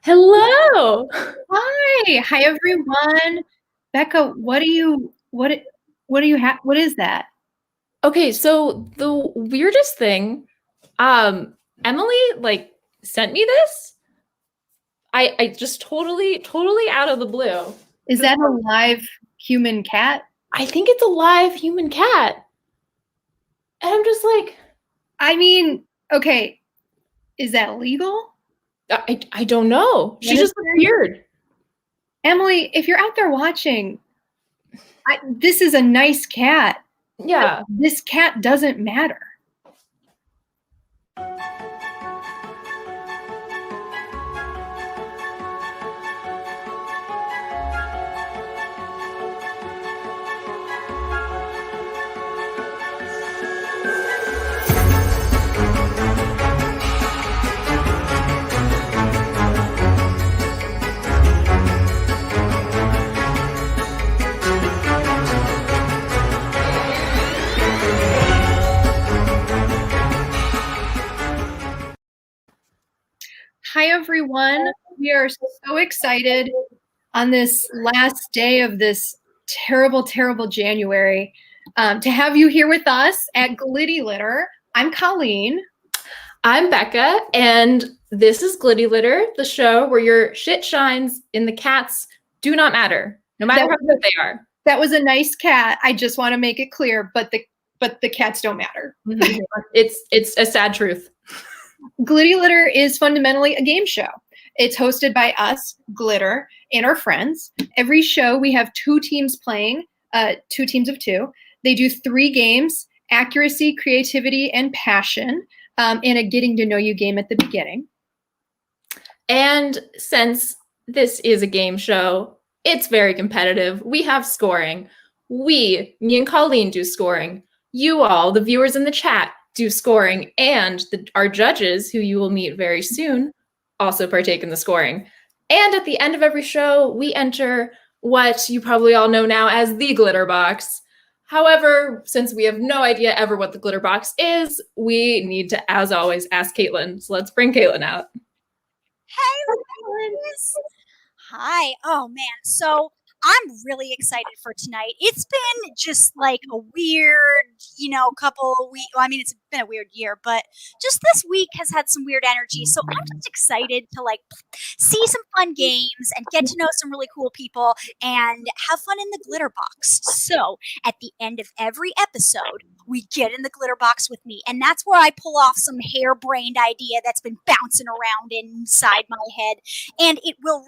Hello. Hi everyone. Becca, what is that? Okay, so the weirdest thing, Emily sent me this. I just totally out of the blue. Is that a live human cat? I think it's a live human cat. And I'm just like, I mean, okay, is that illegal? I don't know. She just appeared. Emily, if you're out there watching, this is a nice cat. Yeah. This cat doesn't matter. Hi everyone. We are so excited on this last day of this terrible, terrible January to have you here with us at Glitty Litter. I'm Colleen. I'm Becca, and this is Glitty Litter, the show where your shit shines and the cats do not matter, no matter how good they are. That was a nice cat. I just want to make it clear, but the cats don't matter. It's a sad truth. Glitty Litter is fundamentally a game show. It's hosted by us, Glitter, and our friends. Every show we have two teams playing, two teams of two. They do 3 games: accuracy, creativity, and passion, and a getting to know you game at the beginning. And since this is a game show, it's very competitive. We have scoring. Me and Colleen do scoring. You all, the viewers in the chat, do scoring, and our judges, who you will meet very soon, also partake in the scoring. And at the end of every show, we enter what you probably all know now as the glitter box. However, since we have no idea ever what the glitter box is, we need to, as always, ask Caitlin. So let's bring Caitlin out. Hey, hi. Oh man, so I'm really excited for tonight. It's been just like a weird, couple of weeks. Well, I mean, it's been a weird year, but just this week has had some weird energy. So I'm just excited to see some fun games and get to know some really cool people and have fun in the glitter box. So at the end of every episode, we get in the glitter box with me, and that's where I pull off some harebrained idea that's been bouncing around inside my head, and it will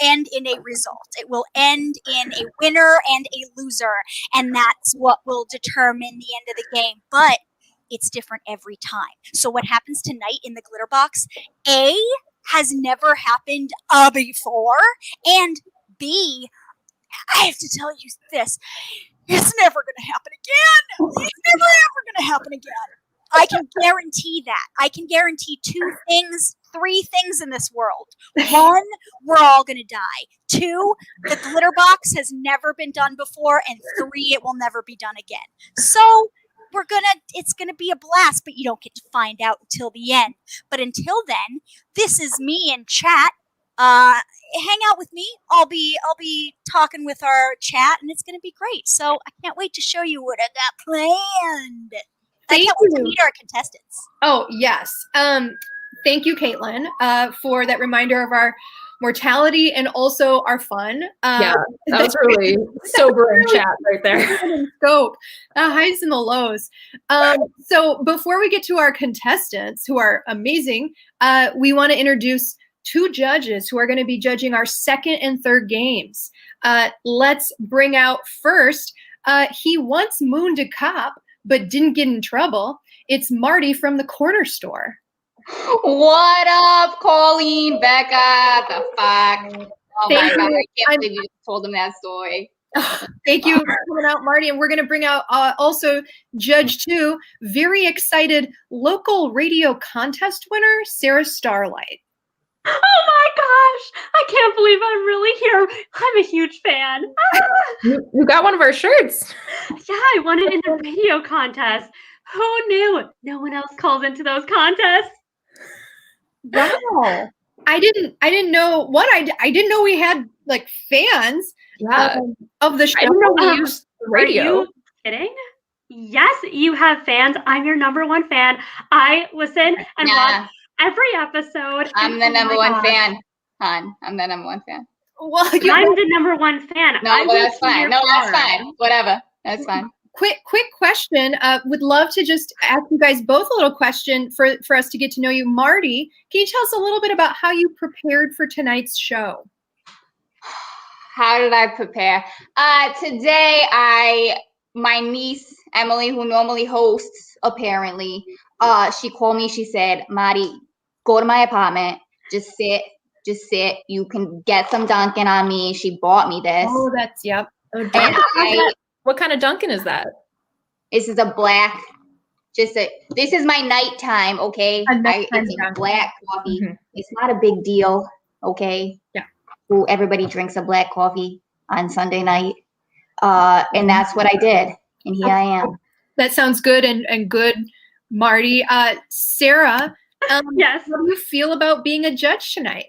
end in a result. It will end in a winner and a loser, and that's what will determine the end of the game. But it's different every time. So what happens tonight in the glitter box, A, has never happened before, and B, I have to tell you this, it's never going to happen again. It's never ever going to happen again. I can guarantee that. I can guarantee 3 things in this world. 1, we're all going to die. 2, the glitter box has never been done before. And 3, it will never be done again. So it's going to be a blast, but you don't get to find out until the end. But until then, this is me in chat. Hang out with me. I'll be talking with our chat, and it's going to be great. So I can't wait to show you what I got planned. I can't wait to meet our contestants. Oh, yes. Thank you, Caitlin, for that reminder of our mortality and also our fun. Yeah, that was really sobering chat right there. Scope, the highs and the lows. So before we get to our contestants, who are amazing, we want to introduce 2 judges who are going to be judging our second and third games. Let's bring out first, he once mooned a cop, but didn't get in trouble. It's Marty from the corner store. What up, Colleen, Becca? The fuck? Oh my God, I can't believe you told them that story. Thank you for coming out, Marty. And we're going to bring out also Judge 2, very excited local radio contest winner, Sarah Starlight. Oh my gosh, I can't believe I'm really here. I'm a huge fan. You got one of our shirts. Yeah, I won it in the radio contest. Who knew? No one else calls into those contests. Wow. I didn't know I didn't know we had like fans of the show. I didn't know we used the radio. Are you kidding? Yes, you have fans. I'm your #1 fan. I listen and watch every episode. I'm the number one fan, hon. I'm the number one fan. Well, I'm the #1 fan. No, but that's fine. No, that's fine. Whatever. That's fine. Quick question. Would love to just ask you guys both a little question for us to get to know you. Marty, can you tell us a little bit about how you prepared for tonight's show? How did I prepare? Today, my niece, Emily, who normally hosts, apparently, she called me. She said, Marty, go to my apartment. Just sit. You can get some Dunkin' on me. She bought me this. Oh, that's, yep. What kind of Dunkin' is that? This is a black, this is my nighttime, okay? It's a black coffee. Mm-hmm. It's not a big deal, okay? Yeah. Ooh, everybody drinks a black coffee on Sunday night. And that's what I did. And here I am. That sounds good and good, Marty. Sarah, yes. How do you feel about being a judge tonight?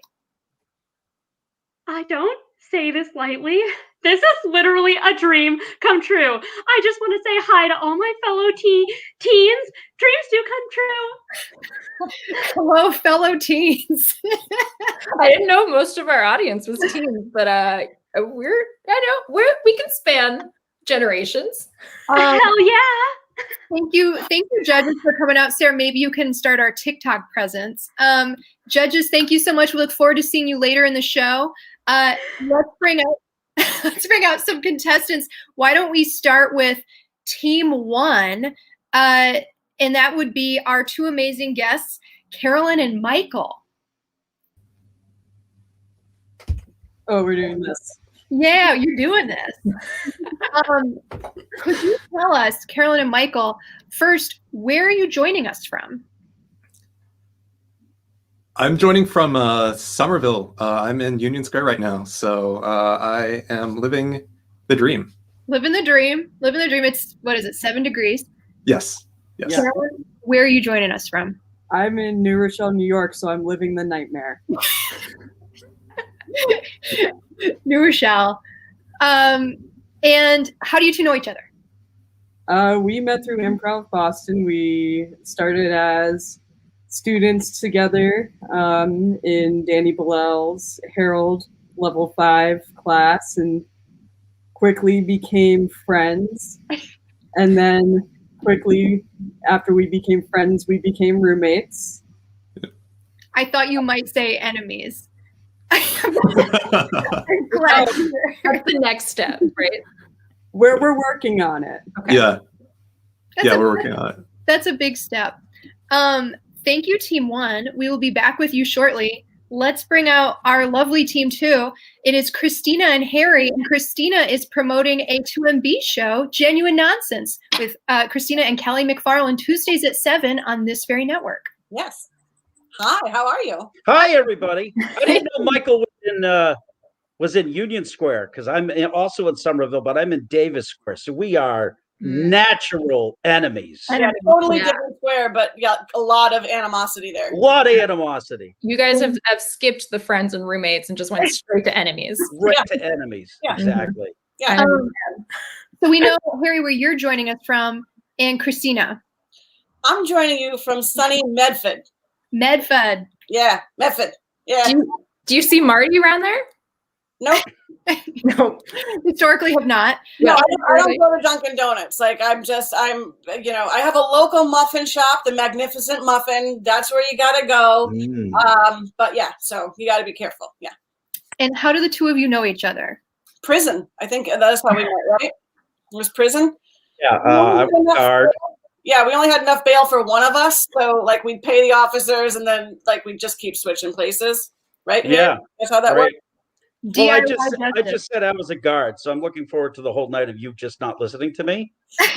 I don't say this lightly. This is literally a dream come true. I just want to say hi to all my fellow teens. Dreams do come true. Hello, fellow teens. I didn't know most of our audience was teens, but we can span generations. Hell yeah. Thank you, judges, for coming out. Sarah, maybe you can start our TikTok presence. Judges, thank you so much. We look forward to seeing you later in the show. Let's bring out some contestants. Why don't we start with Team 1? And that would be our two amazing guests, Carolyn and Michael. Oh, we're doing this. Yeah, you're doing this. Could you tell us, Carolyn and Michael, first, where are you joining us from? I'm joining from Somerville. I'm in Union Square right now, so I am living the dream. Living the dream. It's, what is it, 7 degrees? Yes. Carolyn, where are you joining us from? I'm in New Rochelle, New York, so I'm living the nightmare. New Rochelle. And how do you two know each other? We met through Improv Boston. We started as students together in Danny Bellel's Herald Level 5 class and quickly became friends. And then quickly after we became friends, we became roommates. I thought you might say enemies. I'm glad That's the next step, right? We're working on it. Okay. Yeah. We're working on it. That's a big step. Thank you, Team 1. We will be back with you shortly. Let's bring out our lovely Team 2. It is Kristina and Harry, and Kristina is promoting a 2MB show, Genuine Nonsense, with Kristina and Kelly McFarland, Tuesdays at 7 on this very network. Yes. Hi, how are you? Hi, everybody. I didn't know Michael was in Union Square because I'm also in Somerville, but I'm in Davis Square. So we are natural enemies. Yeah, totally different square, but a lot of animosity there. A lot of animosity. You guys have skipped the friends and roommates and just went straight to enemies. Right to enemies. Yeah. Exactly. Yeah. So we know, Harry, where you're joining us from, and Kristina. I'm joining you from sunny Medford. Medford. Yeah, Medford. Yeah. Do you see Marty around there? Nope. No. Historically have not. No, I don't go to Dunkin' Donuts. Like I have a local muffin shop, the Magnificent Muffin. That's where you gotta go. But yeah, so you gotta be careful. Yeah. And how do the two of you know each other? Prison. I think that's how we met, right? It was prison. Yeah. I was guard. Yeah, we only had enough bail for one of us, so like we'd pay the officers, and then like we'd just keep switching places, right? Yeah, that's how that worked. Well, I just said I was a guard, so I'm looking forward to the whole night of you just not listening to me.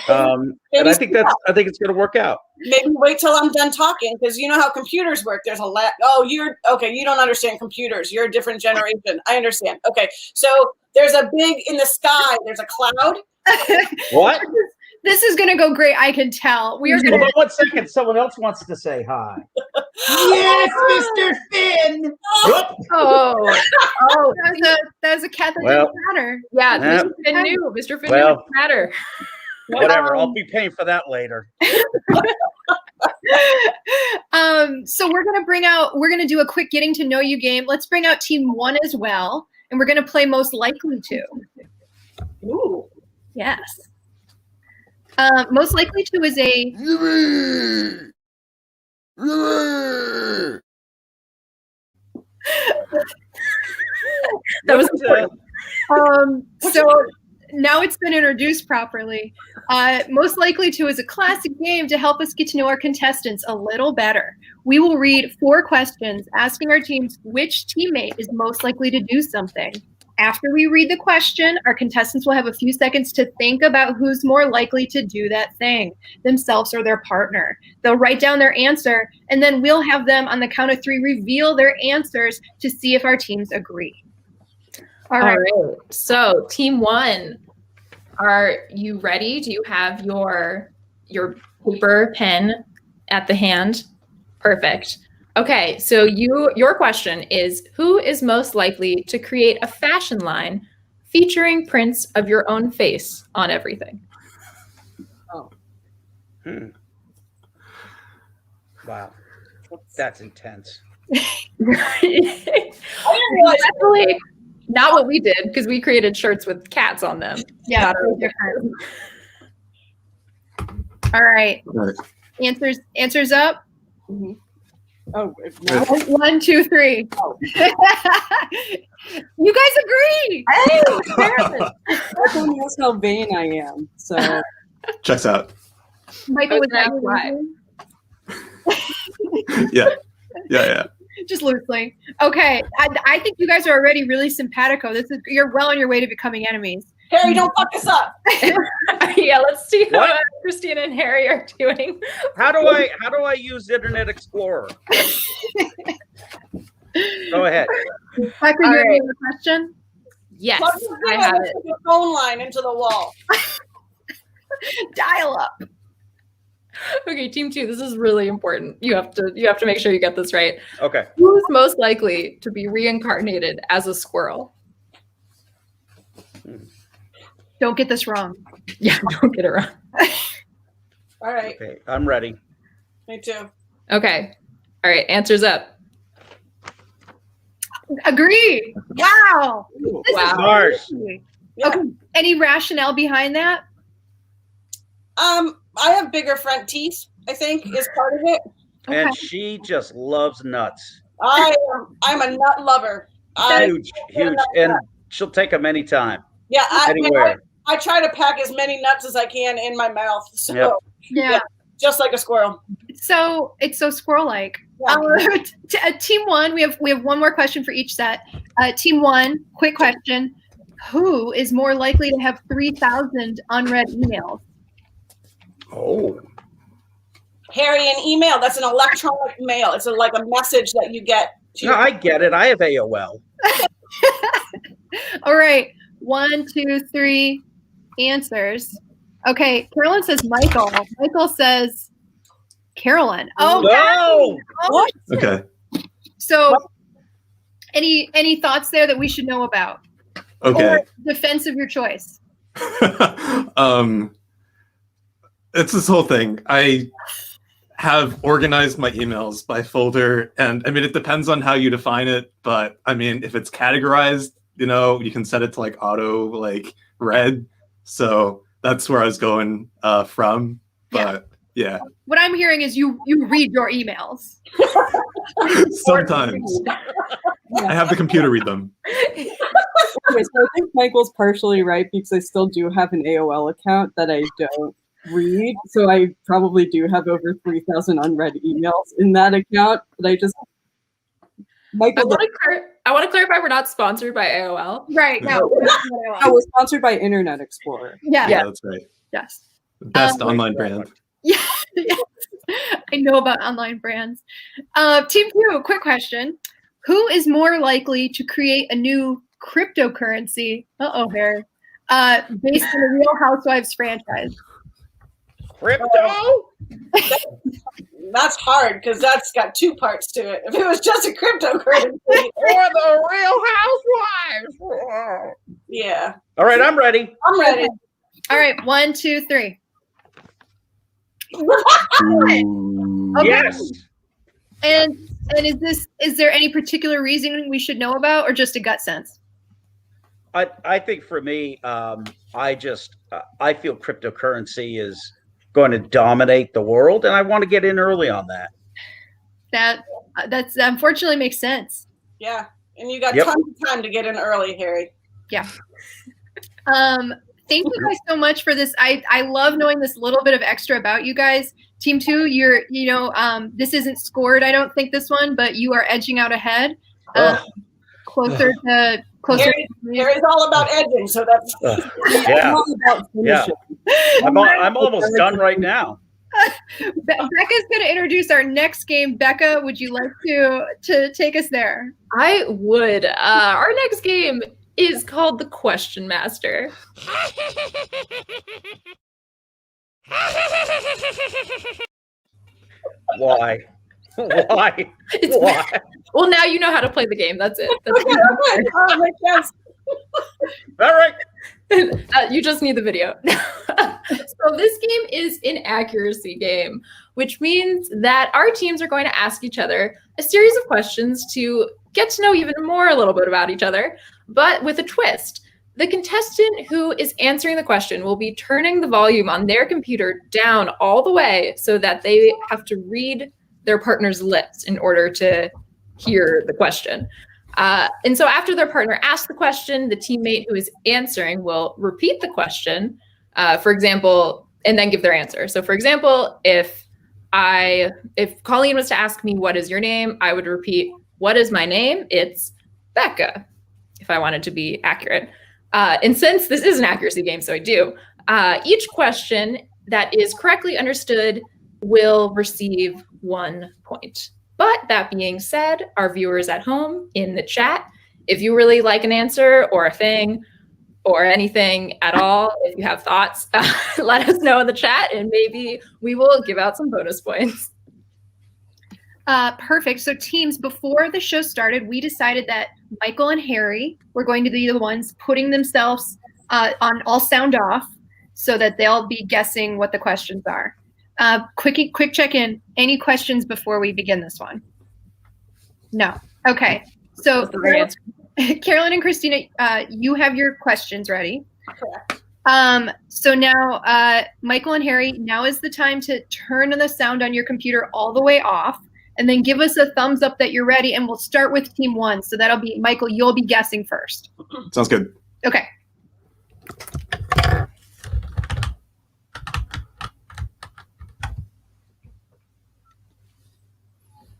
And I think it's going to work out. Maybe wait till I'm done talking, because you know how computers work. There's a lot. Oh, you're okay. You don't understand computers. You're a different generation. I understand. Okay, so there's a big in the sky. There's a cloud. What? This is going to go great. I can tell. We are going to. 1 second. Someone else wants to say hi. Yes, Mr. Finn. Oh, That was a cat that Well, didn't matter. yeah. Yeah. Mr. Finn knew. Mr. Finn Well. didn't matter. Whatever. I'll be paying for that later. So we're gonna do a quick getting to know you game. Let's bring out team 1 as well, and we're gonna play most likely to. Ooh. Yes. Most likely to is a That was important. so now it's been introduced properly. Most likely to is a classic game to help us get to know our contestants a little better. We will read 4 questions asking our teams which teammate is most likely to do something. After we read the question, our contestants will have a few seconds to think about who's more likely to do that thing, themselves or their partner. They'll write down their answer, and then we'll have them on the count of 3 reveal their answers to see if our teams agree. All right. So, team 1, are you ready? Do you have your paper, pen at the hand? Perfect. Okay, so your question is, who is most likely to create a fashion line featuring prints of your own face on everything? Oh. Wow. That's intense. Definitely not what we did, because we created shirts with cats on them. Yeah, Not very different. All right. Right. Answers up. Mhm. Oh, no. 1, 2, 3. Oh. You guys agree. Everyone knows how vain I am. So Checks out. Michael, was that Why? Yeah. Yeah. just loosely. Okay, I think you guys are already really simpatico. You're well on your way to becoming enemies. Harry, don't fuck us up. Yeah, let's see how What? Kristina and Harry are doing. How do I use Internet Explorer? Go ahead. Becker, you have a question? Yes, Plug this I in have and it. stick a phone line into the wall. Dial up. Okay, team 2, this is really important. You have to make sure you get this right. Okay. Who's most likely to be reincarnated as a squirrel? Don't get this wrong. Yeah, don't get it wrong. All right. Okay. I'm ready. Me too. Okay. All right, answers up. Agree. Wow. This Wow. Mars. crazy. Yeah. Okay. Any rationale behind that? I have bigger front teeth, I think, is part of it. And she just loves nuts. I'm a nut lover. Huge. And she'll take them anytime, Yeah, anywhere. I try to pack as many nuts as I can in my mouth. So Yep. Yeah. just like a squirrel. So it's so squirrel-like. Yeah. Team 1, we have one more question for each set. Team 1, quick question: who is more likely to have 3,000 unread emails? Oh. Harry, an email, that's an electronic mail. It's like a message that you get. To No, I get it. I have AOL. All right, 1, 2, 3 answers. Okay, Carolyn says Michael. Michael says Carolyn. Oh, No! oh. Okay. So, any thoughts there that we should know about? Okay. Or defense of your choice. It's this whole thing. I have organized my emails by folder, and I mean, it depends on how you define it, but I mean, if it's categorized, you can set it to like auto, like read. So that's where I was going from. But yeah. What I'm hearing is you read your emails. Sometimes I have the computer read them. Okay, so I think Michael's partially right because I still do have an AOL account that I don't read. So I probably do have over 3,000 unread emails in that account. But I I want to clarify we're not sponsored by AOL. Right. No. I was sponsored by Internet Explorer. Yeah. Yeah, that's right. Yes. The best online brand. Yeah. Yes. I know about online brands. Team 2, quick question. Who is more likely to create a new cryptocurrency? Harry. Based on the Real Housewives franchise. Crypto? That's hard because that's got two parts to it. If it was just a cryptocurrency, Or the Real Housewives. yeah. All right, I'm ready. I'm ready. All right, 1, 2, 3. Okay. Yes. And is there any particular reason we should know about, or just a gut sense? I think for me, I feel cryptocurrency is going to dominate the world, and I want to get in early on that. That's unfortunately makes sense. Yeah. And you got Yep. tons of time to get in early, Harry. Yeah. Thank you guys so much for this. I love knowing this little bit of extra about you guys. Team 2, this isn't scored, I don't think, this one, but you are edging out ahead. Closer. Harry's all about edging, so that's Yeah. All about Yeah. finishing. I'm almost done right now. Becca's going to introduce our next game. Becca, would you like to take us there? I would. Our next game is called the Question Master. Why? Why? It's- Why? Well, now you know how to play the game. That's it. That's Oh, makes sense. All right. you just need the video. So this game is an accuracy game, which means that our teams are going to ask each other a series of questions to get to know even more a little bit about each other, but with a twist. The contestant who is answering the question will be turning the volume on their computer down all the way so that they have to read their partner's lips in order to hear the question. And so after their partner asks the question, the teammate who is answering will repeat the question, for example, and then give their answer. So for example, if Colleen was to ask me, what is your name? I would repeat, what is my name? It's Becca, if I wanted to be accurate. And since this is an accuracy game, so I do, each question that is correctly understood will receive 1 point. But that being said, our viewers at home in the chat, if you really like an answer or a thing or anything at all, if you have thoughts, let us know in the chat and maybe we will give out some bonus points. Perfect. So teams, before the show started, we decided that Michael and Harry were going to be the ones putting themselves on all sound off so that they'll be guessing what the questions are. Quick check-in. Any questions before we begin this one? No. Okay. So Carolyn and Kristina, you have your questions ready. Correct. So now, Michael and Harry, now is the time to turn the sound on your computer all the way off, and then give us a thumbs up that you're ready, and we'll start with team 1. So that'll be, Michael, you'll be guessing first. Sounds good. Okay.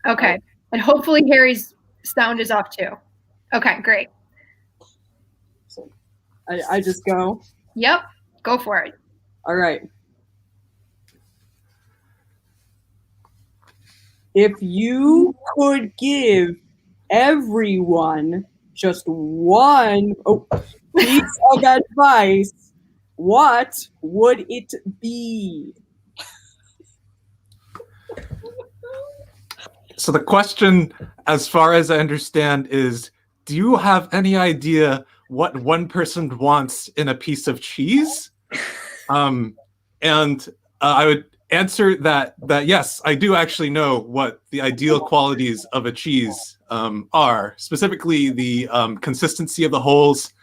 Okay. And hopefully Harry's sound is off too. Okay, great. So I just go. Yep. Go for it. All right. If you could give everyone just one piece of advice, what would it be? So the question, as far as I understand, is, do you have any idea what one person wants in a piece of cheese? I would answer that yes, I do actually know what the ideal qualities of a cheese are. Specifically, the consistency of the holes,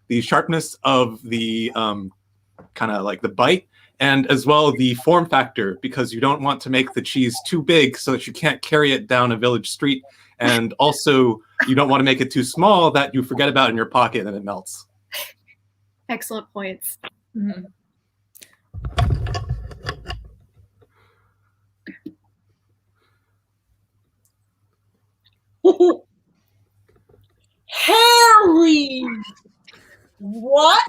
the sharpness of the kind of like the bite, and as well the form factor, because you don't want to make the cheese too big so that you can't carry it down a village street, and also you don't want to make it too small that you forget about it in your pocket and it melts. Excellent points. Mm-hmm. Harry, what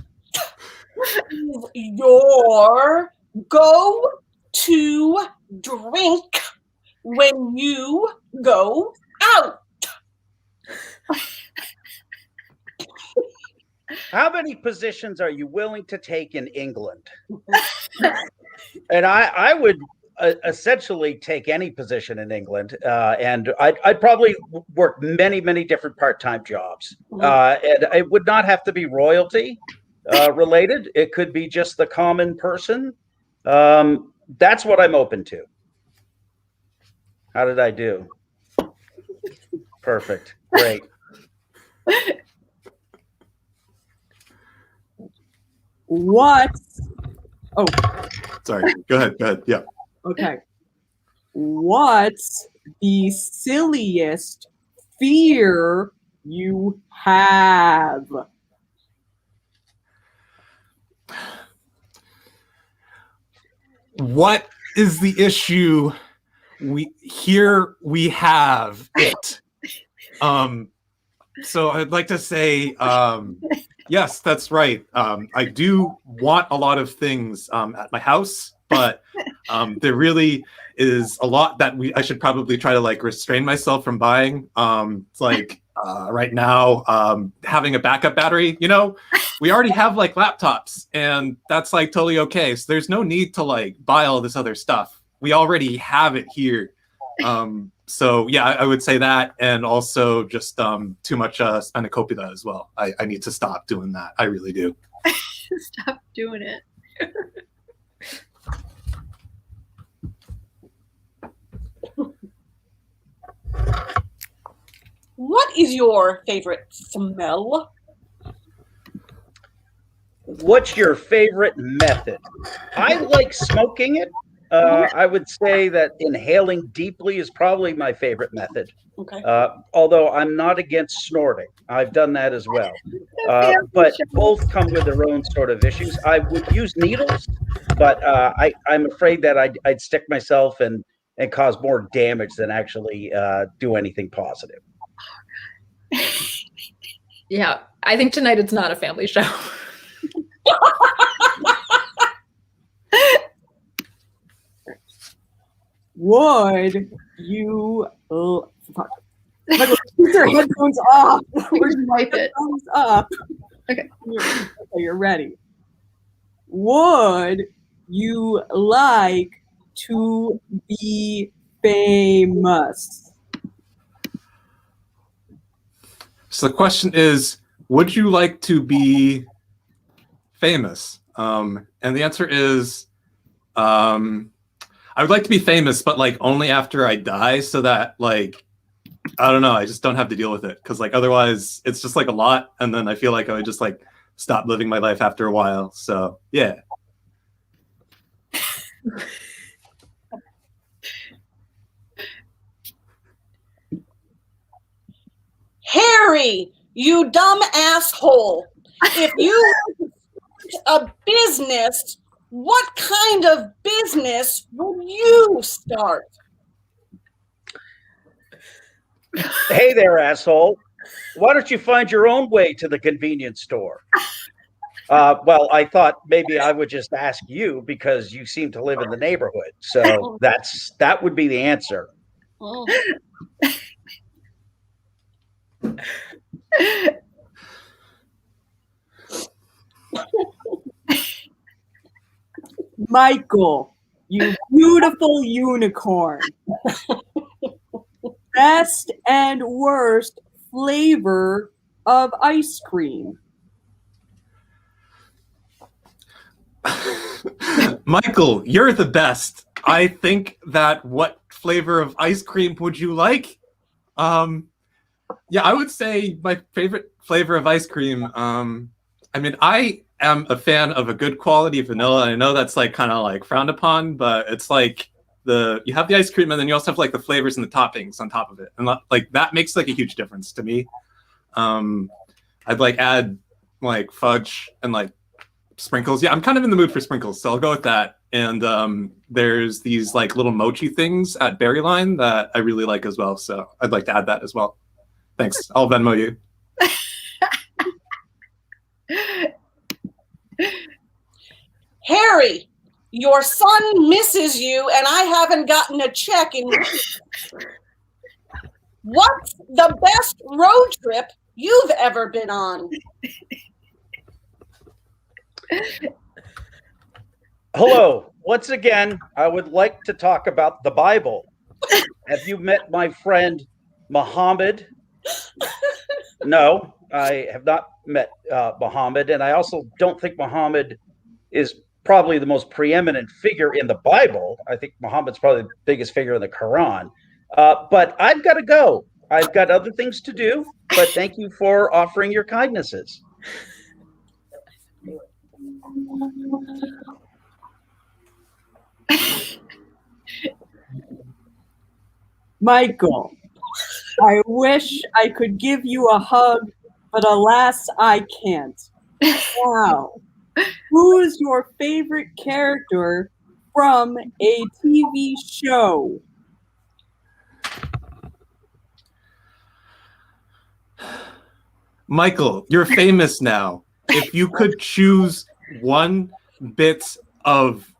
is your go-to drink when you go out? How many positions are you willing to take in England? And I would essentially take any position in England, and I'd probably work many different part-time jobs. And it would not have to be royalty related. It could be just the common person. That's what I'm open to. How did I do? Perfect. Great. What? Oh, Sorry. Go ahead. Yeah. okay. What's the silliest fear you have? What is the issue? We have it. So I'd like to say, yes, that's right. I do want a lot of things at my house, but there really is a lot that I should probably try to like restrain myself from buying. It's like right now, having a backup battery, we already have like laptops, and that's like totally okay. So there's no need to like buy all this other stuff. We already have it here. So yeah, I would say that, and also just too much spanakopita as well. I need to stop doing that. I really do. Stop doing it. What is your favorite smell? What's your favorite method? I like smoking it. I would say that inhaling deeply is probably my favorite method. Okay. Although I'm not against snorting. I've done that as well. But both come with their own sort of issues. I would use needles, but I'm afraid that I'd stick myself and cause more damage than actually do anything positive. Yeah, I think tonight it's not a family show. Would you Michael, keep your headphones off? Where's wipe it? Headphones up. Okay. You're ready. Would you like to be famous? So the question is, would you like to be famous? And the answer is, I would like to be famous, but like only after I die, so that like, I don't know, I just don't have to deal with it. Cause like otherwise it's just like a lot. And then I feel like I would just like stop living my life after a while. So yeah. Harry, you dumb asshole. If you a business, what kind of business would you start? Hey there, asshole. Why don't you find your own way to the convenience store? Well, I thought maybe I would just ask you because you seem to live in the neighborhood. So that would be the answer. Oh. Michael, you beautiful unicorn. Best and worst flavor of ice cream. Michael, you're the best. I think that what flavor of ice cream would you like? Yeah, I would say my favorite flavor of ice cream. I mean, I am a fan of a good quality vanilla. I know that's like kind of like frowned upon, but it's like you have the ice cream and then you also have like the flavors and the toppings on top of it, and like that makes like a huge difference to me. I'd like add like fudge and like sprinkles. Yeah, I'm kind of in the mood for sprinkles, so I'll go with that. And there's these like little mochi things at Berry Line that I really like as well, so I'd like to add that as well. Thanks. I'll Venmo you. Harry, your son misses you and I haven't gotten a check in weeks. What's the best road trip you've ever been on? Hello. Once again, I would like to talk about the Bible. Have you met my friend Muhammad? No, I have not met Muhammad, and I also don't think Muhammad is probably the most preeminent figure in the Bible. I think Muhammad's probably the biggest figure in the Quran. But I've got to go. I've got other things to do, but thank you for offering your kindnesses. Michael, I wish I could give you a hug, but alas, I can't. Wow. Who is your favorite character from a TV show? Michael, you're famous now. If you could choose one bit of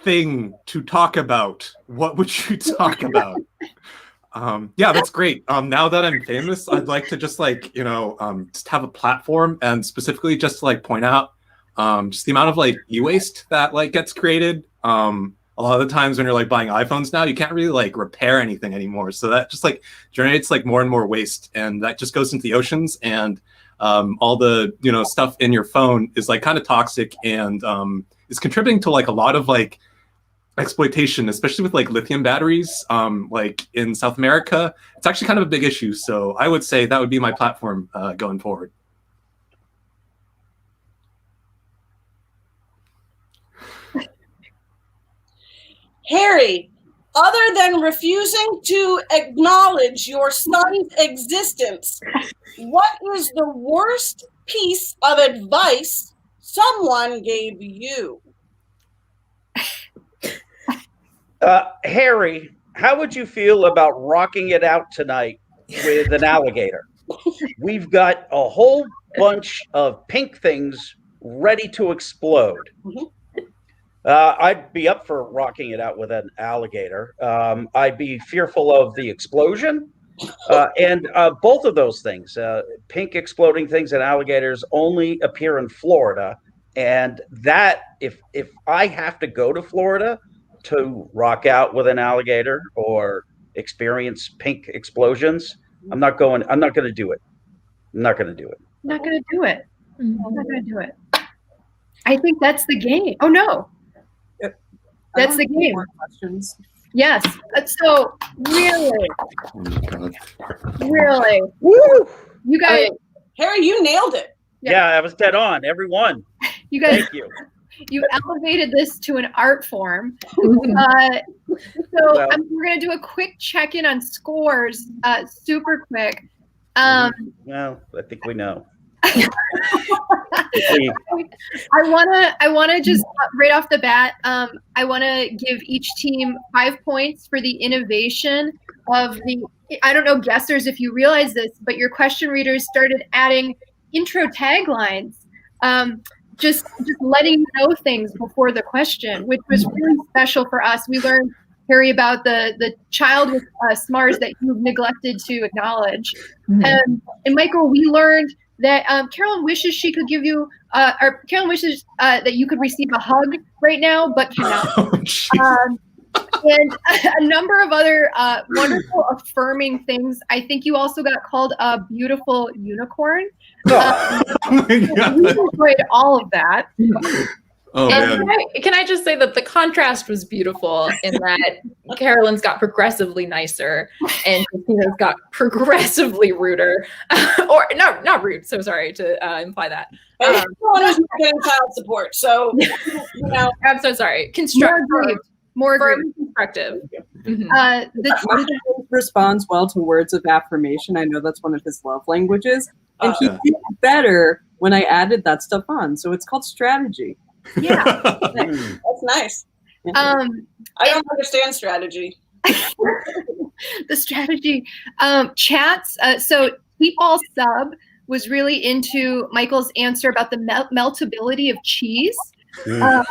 thing to talk about, what would you talk about? Yeah, that's great. Now that I'm famous, I'd like to just just have a platform and specifically just to point out just the amount of e-waste that gets created. A lot of the times when you're buying iPhones now, you can't really repair anything anymore. So that just generates more and more waste, and that just goes into the oceans, and all the stuff in your phone is kind of toxic and is contributing to a lot of exploitation, especially with lithium batteries in South America. It's actually kind of a big issue. So I would say that would be my platform going forward. Harry, other than refusing to acknowledge your son's existence, what is the worst piece of advice someone gave you? Harry, how would you feel about rocking it out tonight with an alligator? We've got a whole bunch of pink things ready to explode. I'd be up for rocking it out with an alligator. I'd be fearful of the explosion. And both of those things, pink exploding things and alligators, only appear in Florida. And that, if I have to go to Florida to rock out with an alligator or experience pink explosions, I'm not going to do it. I'm not going to do it. Not going to do it. I'm not going to do it. I think that's the game. Oh, no. That's the game. More questions. Yes. So, really? Oh my God. Really? Woo! You guys. Harry, you nailed it. Yeah, I was dead on. Everyone. You guys. Thank you. You elevated this to an art form. We're going to do a quick check-in on scores, super quick. Well, I think we know. I want to just right off the bat, I want to give each team 5 points for the innovation of the. I don't know, guessers, if you realize this, but your question readers started adding intro taglines. Just letting you know things before the question, which was really special for us. We learned, Harry, about the child with Smarz that you've neglected to acknowledge. And Michael, we learned that Carolyn wishes she could give you, or Carolyn wishes that you could receive a hug right now, but cannot. And a number of other wonderful affirming things. I think you also got called a beautiful unicorn. Oh my God. We enjoyed all of that. Oh, And man. can I just say that the contrast was beautiful in that Carolyn's got progressively nicer and Kristina's got progressively ruder. Or not rude, so sorry to imply that. Everyone is getting child support, so I'm so sorry. More constructive. The Responds well to words of affirmation. I know that's one of his love languages. And he Yeah. did better when I added that stuff on. So it's called strategy. yeah. that's nice. Um, I don't understand strategy. the strategy chats. So People Sub was really into Michael's answer about the meltability of cheese. Down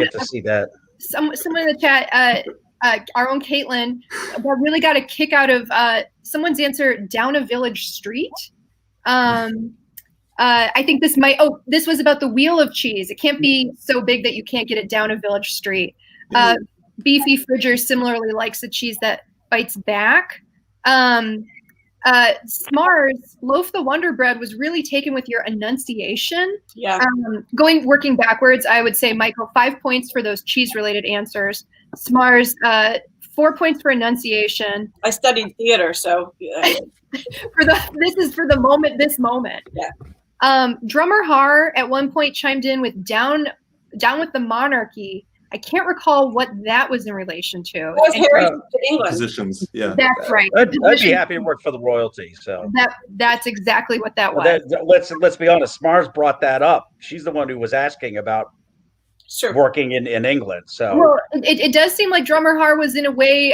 Get to see that. someone in the chat, our own Caitlin, really got a kick out of someone's answer, down a village street. I think this might. Oh, this was about the wheel of cheese. It can't be so big that you can't get it down a village street. Beefy Fridger similarly likes the cheese that bites back. Smarz, Loaf the Wonder Bread was really taken with your enunciation. Yeah. Working backwards, I would say, Michael, 5 points for those cheese-related answers. Smarz, 4 points for enunciation. I studied theater, so yeah. This is for the moment, this moment. Yeah. Drummer Har at one point chimed in with down with the monarchy. I can't recall what that was in relation to. That was Harry to England. Positions, yeah. That's right. I'd be happy to work for the royalty. So that's exactly what that was. Let's be honest. Smars brought that up. She's the one who was asking about working in England. So well, it does seem like Drummer Har was in a way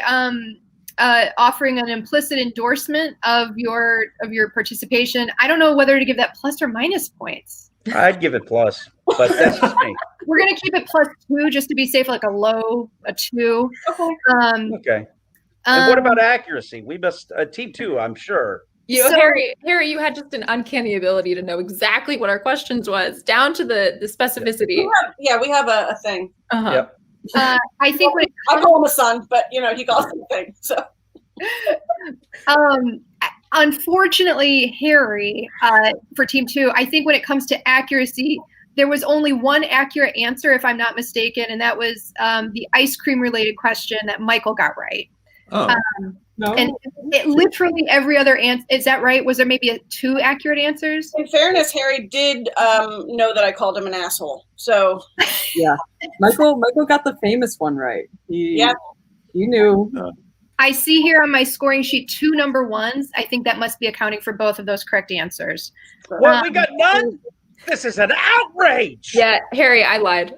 offering an implicit endorsement of your participation. I don't know whether to give that plus or minus points. I'd give it plus, but that's just me. We're gonna keep it +2 just to be safe, like a 2. Okay. Okay. And what about accuracy? We must team 2, I'm sure. Harry, you had just an uncanny ability to know exactly what our questions was, down to the specificity. We have a thing. Yep. I think I call him a son, but he calls him a thing. So. Unfortunately, Harry, for team 2, I think when it comes to accuracy, there was only one accurate answer, if I'm not mistaken, and that was the ice cream related question that Michael got right. Oh. No. And literally every other answer, is that right? Was there maybe 2 accurate answers? In fairness, Harry did know that I called him an asshole. So yeah, Michael got the famous one right. He knew. I see here on my scoring sheet 2 number 1s. I think that must be accounting for both of those correct answers. What, we got none? This is an outrage. Yeah, Harry, I lied.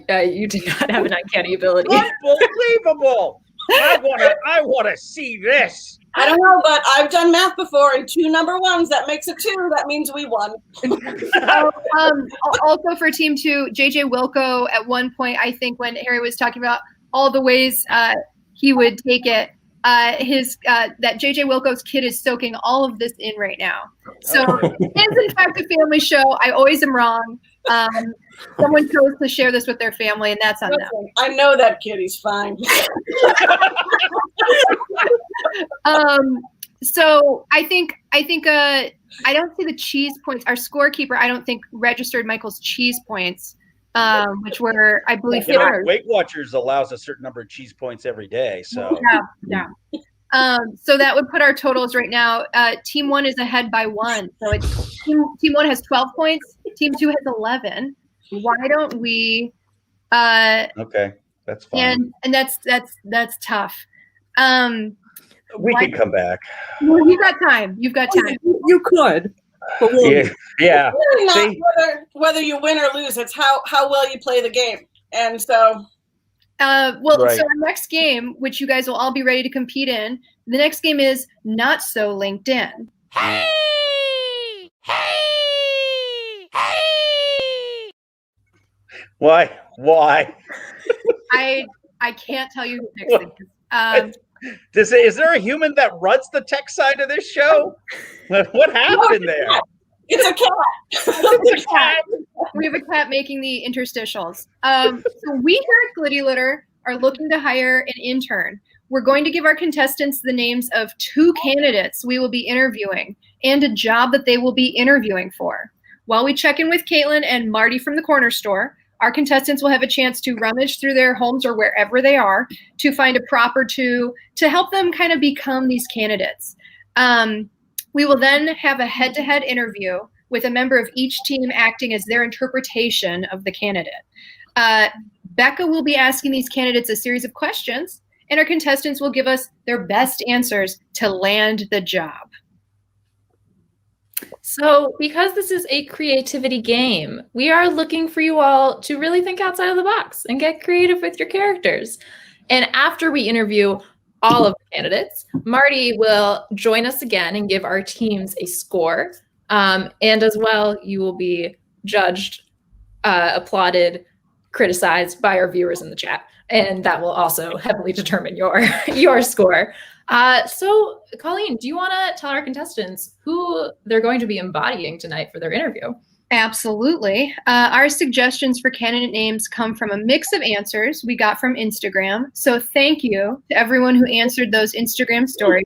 You did not have an uncanny ability. Unbelievable. I want to see this. I don't know, but I've done math before, and 2 number 1s, that makes it 2. That means we won. Also for team 2, JJ Wilco at one point, I think when Harry was talking about all the ways he would take it, that JJ Wilco's kid is soaking all of this in right now. So it is in fact a family show. I always am wrong. Someone chose to share this with their family, and that's on them. I know that kid. He's fine. So I think I don't see the cheese points. Our scorekeeper, I don't think registered Michael's cheese points, which were, I believe, Weight Watchers allows a certain number of cheese points every day. So yeah. So that would put our totals right now. Team 1 is ahead by 1. So it's team 1 has 12 points. Team 2 has 11. Why don't we? Okay, that's fine. And that's tough. We can come back. Well, you've got time. You've got time. You could. But yeah. It's really not whether you win or lose. It's how well you play the game. And so. So our next game, which you guys will all be ready to compete in, the next game is Not So LinkedIn. Hey! Why? I can't tell you who next is. Is there a human that runs the tech side of this show? What happened there? It's a cat. It's a cat. We have a cat making the interstitials. So we here at Glitty Litter are looking to hire an intern. We're going to give our contestants the names of 2 candidates we will be interviewing and a job that they will be interviewing for. While we check in with Caitlin and Marty from the corner store, our contestants will have a chance to rummage through their homes or wherever they are to find a prop or 2 to help them kind of become these candidates. We will then have a head-to-head interview with a member of each team acting as their interpretation of the candidate. Becca will be asking these candidates a series of questions, and our contestants will give us their best answers to land the job. So because this is a creativity game, we are looking for you all to really think outside of the box and get creative with your characters. And after we interview all of the candidates, Marty will join us again and give our teams a score. And as well, you will be judged, applauded, criticized by our viewers in the chat. And that will also heavily determine your score. So, Colleen, do you want to tell our contestants who they're going to be embodying tonight for their interview? Absolutely. Our suggestions for candidate names come from a mix of answers we got from Instagram. So thank you to everyone who answered those Instagram stories.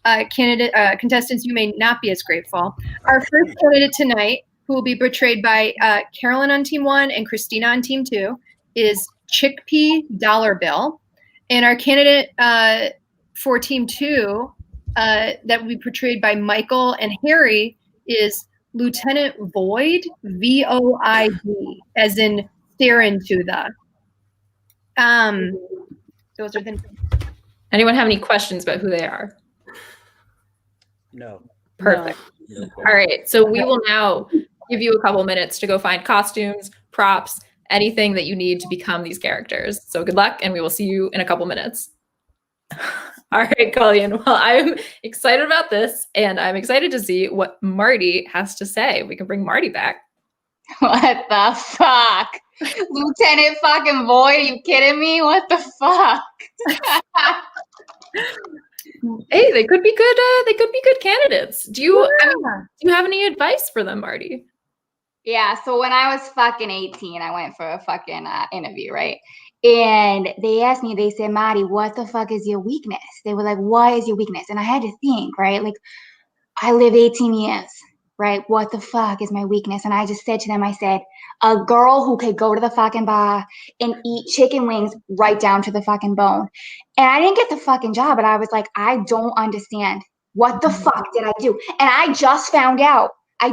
Contestants, you may not be as grateful. Our first candidate tonight, who will be portrayed by Carolyn on Team 1 and Kristina on Team 2, is Chickpea Dollar Bill. And our candidate for Team 2 that will be portrayed by Michael and Harry is Lieutenant Void, V-O-I-D, as in stare into the. Those are the. Anyone have any questions about who they are? No. Perfect. No. All right. So we will now give you a couple minutes to go find costumes, props, anything that you need to become these characters. So good luck, and we will see you in a couple minutes. All right, Colleen. Well, I'm excited about this, and I'm excited to see what Marty has to say. We can bring Marty back. What the fuck? Lieutenant fucking Void, are you kidding me? What the fuck? Hey, they could be good. They could be good candidates. Do you have any advice for them, Marty? Yeah, so when I was fucking 18, I went for a fucking interview, right? And they asked me, they said, Marty, what the fuck is your weakness? They were like, what is your weakness? And I had to think, right? Like, I live 18 years, right? What the fuck is my weakness? And I just said to them, I said, a girl who could go to the fucking bar and eat chicken wings right down to the fucking bone. And I didn't get the fucking job, but I was like, I don't understand. What the fuck did I do? And I just found out, I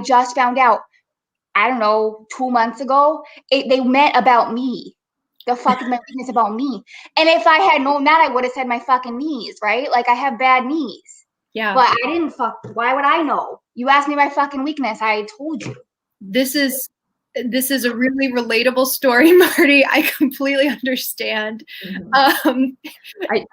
don't know, 2 months ago, they meant about me. The fuck is my weakness about me? And if I had known that, I would have said my fucking knees, right? Like, I have bad knees. Yeah. But I didn't why would I know? You asked me my fucking weakness. I told you. This is a really relatable story, Marty. I completely understand. Mm-hmm.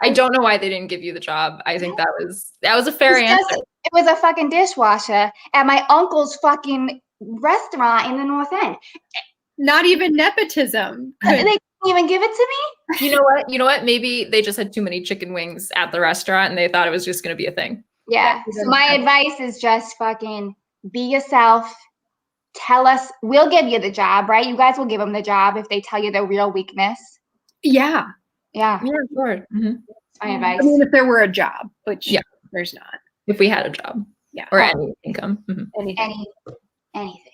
I don't know why they didn't give you the job. I think that was a fair answer. It was a fucking dishwasher at my uncle's fucking restaurant in the North End. Not even nepotism. They didn't even give it to me. You know what? Maybe they just had too many chicken wings at the restaurant and they thought it was just going to be a thing. Yeah. So my advice is just fucking be yourself. Tell us, we'll give you the job, right? You guys will give them the job if they tell you their real weakness. Yeah. Yeah, sure. Mm-hmm. That's my advice. I mean, if there were a job, which there's not. If we had a job. Yeah. Or any income. Mm-hmm. Anything.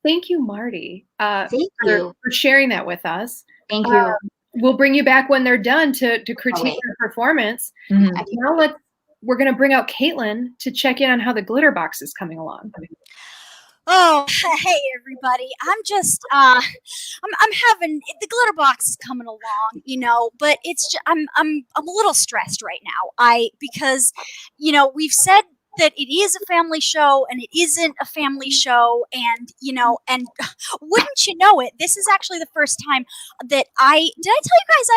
Thank you, Marty. Thank you for sharing that with us. Thank you. We'll bring you back when they're done to critique your performance. Mm-hmm. Now we're going to bring out Caitlin to check in on how the glitter box is coming along. Oh, hey everybody. I'm just I'm having the glitter box is coming along, but it's just, I'm a little stressed right now. Because we've said that it is a family show and it isn't a family show, and and wouldn't you know it, this is actually the first time that I tell you guys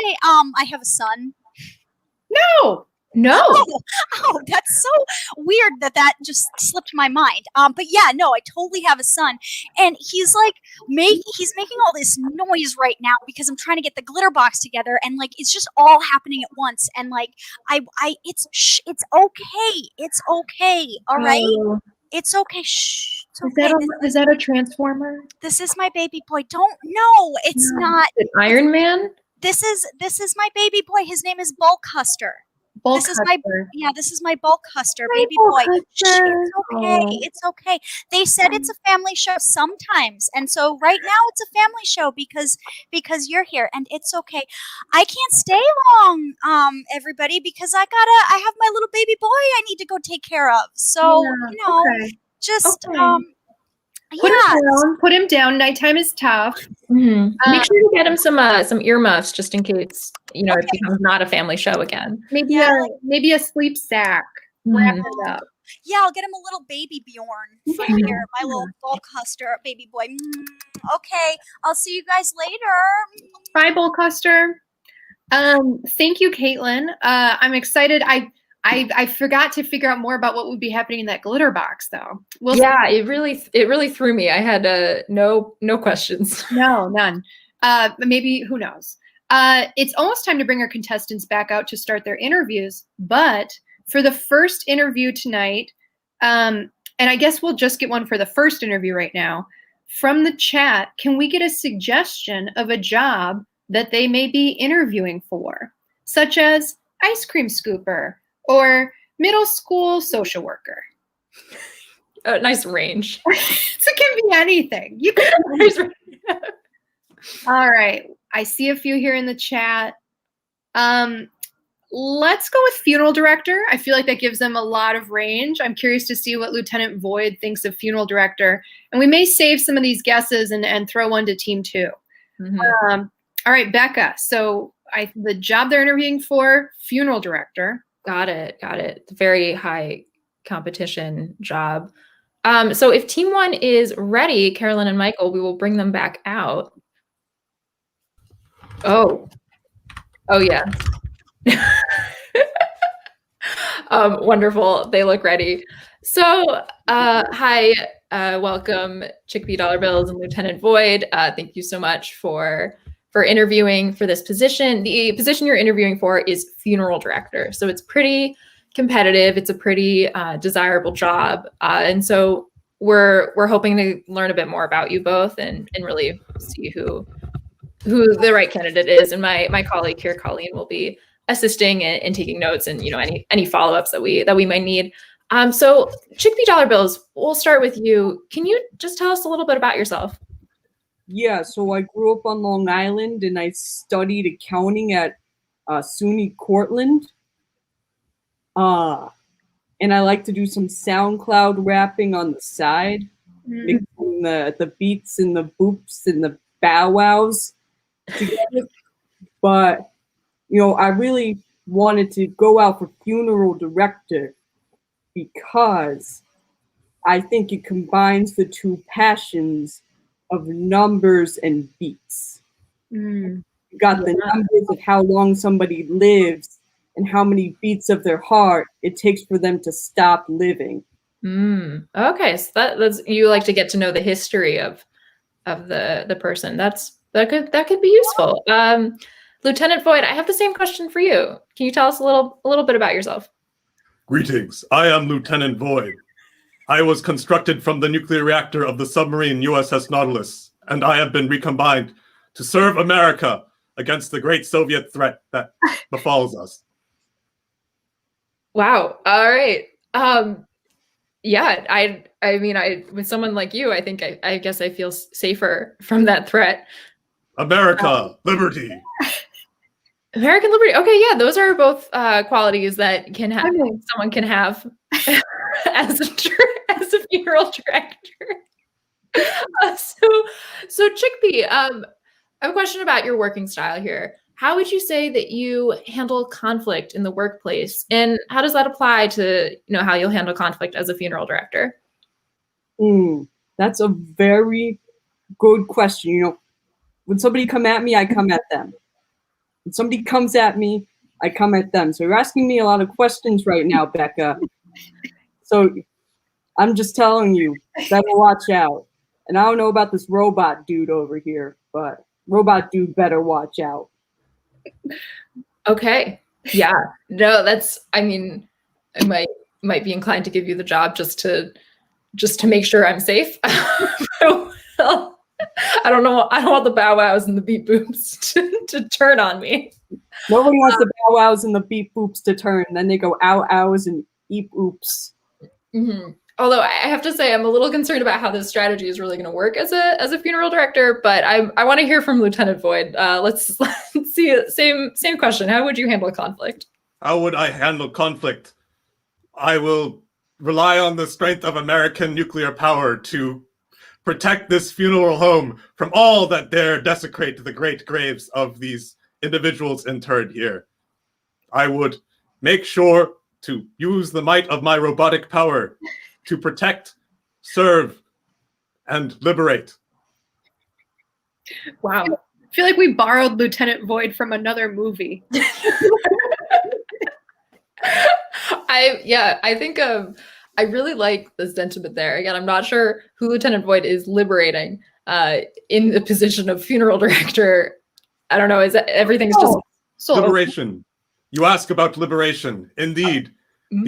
I have a son. No. Oh, that's so weird that just slipped my mind. But yeah, no, I totally have a son, and he's like he's making all this noise right now because I'm trying to get the glitter box together, and like it's just all happening at once, and like it's okay, all right, it's okay. Shh, it's okay. Is that a transformer? This is my baby boy. Don't know. It's not Iron Man. This is my baby boy. His name is Bulkhuster. This is my Bulkhuster baby boy. Shh, it's okay. It's okay. They said it's a family show sometimes, and so right now it's a family show because you're here, and it's okay. I can't stay long, everybody, because I have my little baby boy I need to go take care of. So just Put him down. Nighttime is tough. Mm-hmm. Make sure you get him some earmuffs just in case it becomes not a family show again. Maybe a sleep sack. Wrap it up. Yeah, I'll get him a little baby Bjorn from here, my little Bulkhuster baby boy. Okay, I'll see you guys later. Bye, Bulkhuster. Thank you, Caitlin. I'm excited. I forgot to figure out more about what would be happening in that glitter box, though. It really threw me. I had no questions. No, none. Maybe, who knows? it's almost time to bring our contestants back out to start their interviews. But for the first interview tonight, and I guess we'll just get one for the first interview right now. From the chat, can we get a suggestion of a job that they may be interviewing for, such as ice cream scooper or middle school social worker? Nice range. So it can be anything. You can. All right. I see a few here in the chat. Let's go with funeral director. I feel like that gives them a lot of range. I'm curious to see what Lieutenant Void thinks of funeral director. And we may save some of these guesses and throw one to team 2. Mm-hmm. All right, Becca. So the job they're interviewing for, funeral director. Got it. Very high competition job. So if team 1 is ready, Carolyn and Michael, we will bring them back out. Oh yeah. Wonderful. They look ready. So hi, welcome Chickpea Dollar Bills and Lieutenant Void. Thank you so much for interviewing for this position. The position you're interviewing for is funeral director. So it's pretty competitive. It's a pretty desirable job. And so we're hoping to learn a bit more about you both and really see who the right candidate is. And my colleague here, Colleen, will be assisting and taking notes and any follow-ups that we might need. So Chickpea Dollar Bills, we'll start with you. Can you just tell us a little bit about yourself? Yeah, so I grew up on Long Island and I studied accounting at SUNY Cortland. And I like to do some SoundCloud rapping on the side, mixing the beats and the boops and the bow wows together. But, I really wanted to go out for funeral director because I think it combines the two passions of numbers and beats. You got the numbers of how long somebody lives and how many beats of their heart it takes for them to stop living. Okay, so that's you like to get to know the history of the person. That could be useful. Lieutenant Void, I have the same question for you. Can you tell us a little bit about yourself? Greetings. I am Lieutenant Void. I was constructed from the nuclear reactor of the submarine USS Nautilus, and I have been recombined to serve America against the great Soviet threat that befalls us. Wow. All right. Yeah, I mean, with someone like you, I think I guess I feel safer from that threat. America, liberty. American liberty. Okay, yeah, those are both qualities that someone can have as a funeral director. So Chickpea, I have a question about your working style here. How would you say that you handle conflict in the workplace, and how does that apply to how you'll handle conflict as a funeral director? That's a very good question. When somebody come at me, I come at them. When somebody comes at me, I come at them. So you're asking me a lot of questions right now, Becca. So I'm just telling you, better watch out. And I don't know about this robot dude over here, but robot dude better watch out. Okay. Yeah. No, I might be inclined to give you the job just to make sure I'm safe. Well, I don't know. I don't want the bow wows and the beep boops to turn on me. Nobody wants the bow wows and the beep boops to turn. Then they go ow ows and eep oops. Although I have to say, I'm a little concerned about how this strategy is really going to work as a funeral director. But I want to hear from Lieutenant Void. Let's see. Same question. How would you handle conflict? How would I handle conflict? I will rely on the strength of American nuclear power to protect this funeral home from all that dare desecrate the great graves of these individuals interred here. I would make sure to use the might of my robotic power to protect, serve, and liberate. Wow. I feel like we borrowed Lieutenant Void from another movie. I think I really like the sentiment there. Again, I'm not sure who Lieutenant Void is liberating in the position of funeral director. I don't know. Is that everything's just So Liberation. You ask about liberation. Indeed, Mhm.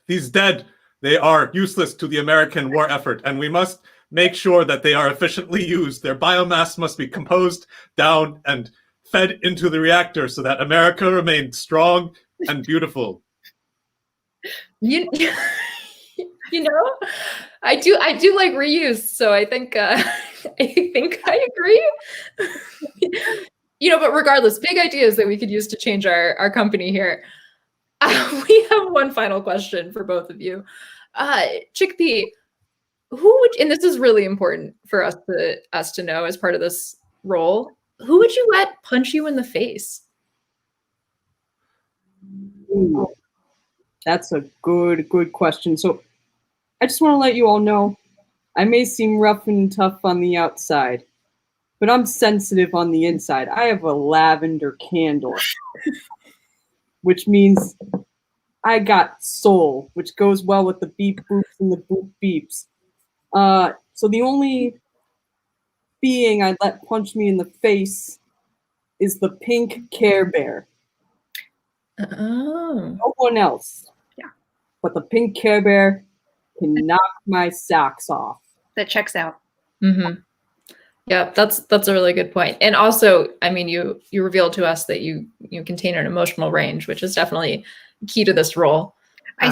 these dead, they are useless to the American war effort, and we must make sure that they are efficiently used. Their biomass must be composed down and fed into the reactor so that America remains strong and beautiful. you, you know, I do like reuse, so I think I agree. But regardless, big ideas that we could use to change our company here. We have one final question for both of you. Chickpea, who would, and this is really important for us to know as part of this role, who would you let punch you in the face? Ooh, that's a good question. So I just want to let you all know, I may seem rough and tough on the outside, but I'm sensitive on the inside. I have a lavender candle, which means I got soul, which goes well with the beep boops and the boop beeps. So the only being I'd let punch me in the face is the pink Care Bear. Oh. No one else. Yeah. But the pink Care Bear can knock my socks off. that checks out. Mm-hmm. Yeah, that's a really good point. And also, I mean, you revealed to us that you contain an emotional range, which is definitely key to this role. I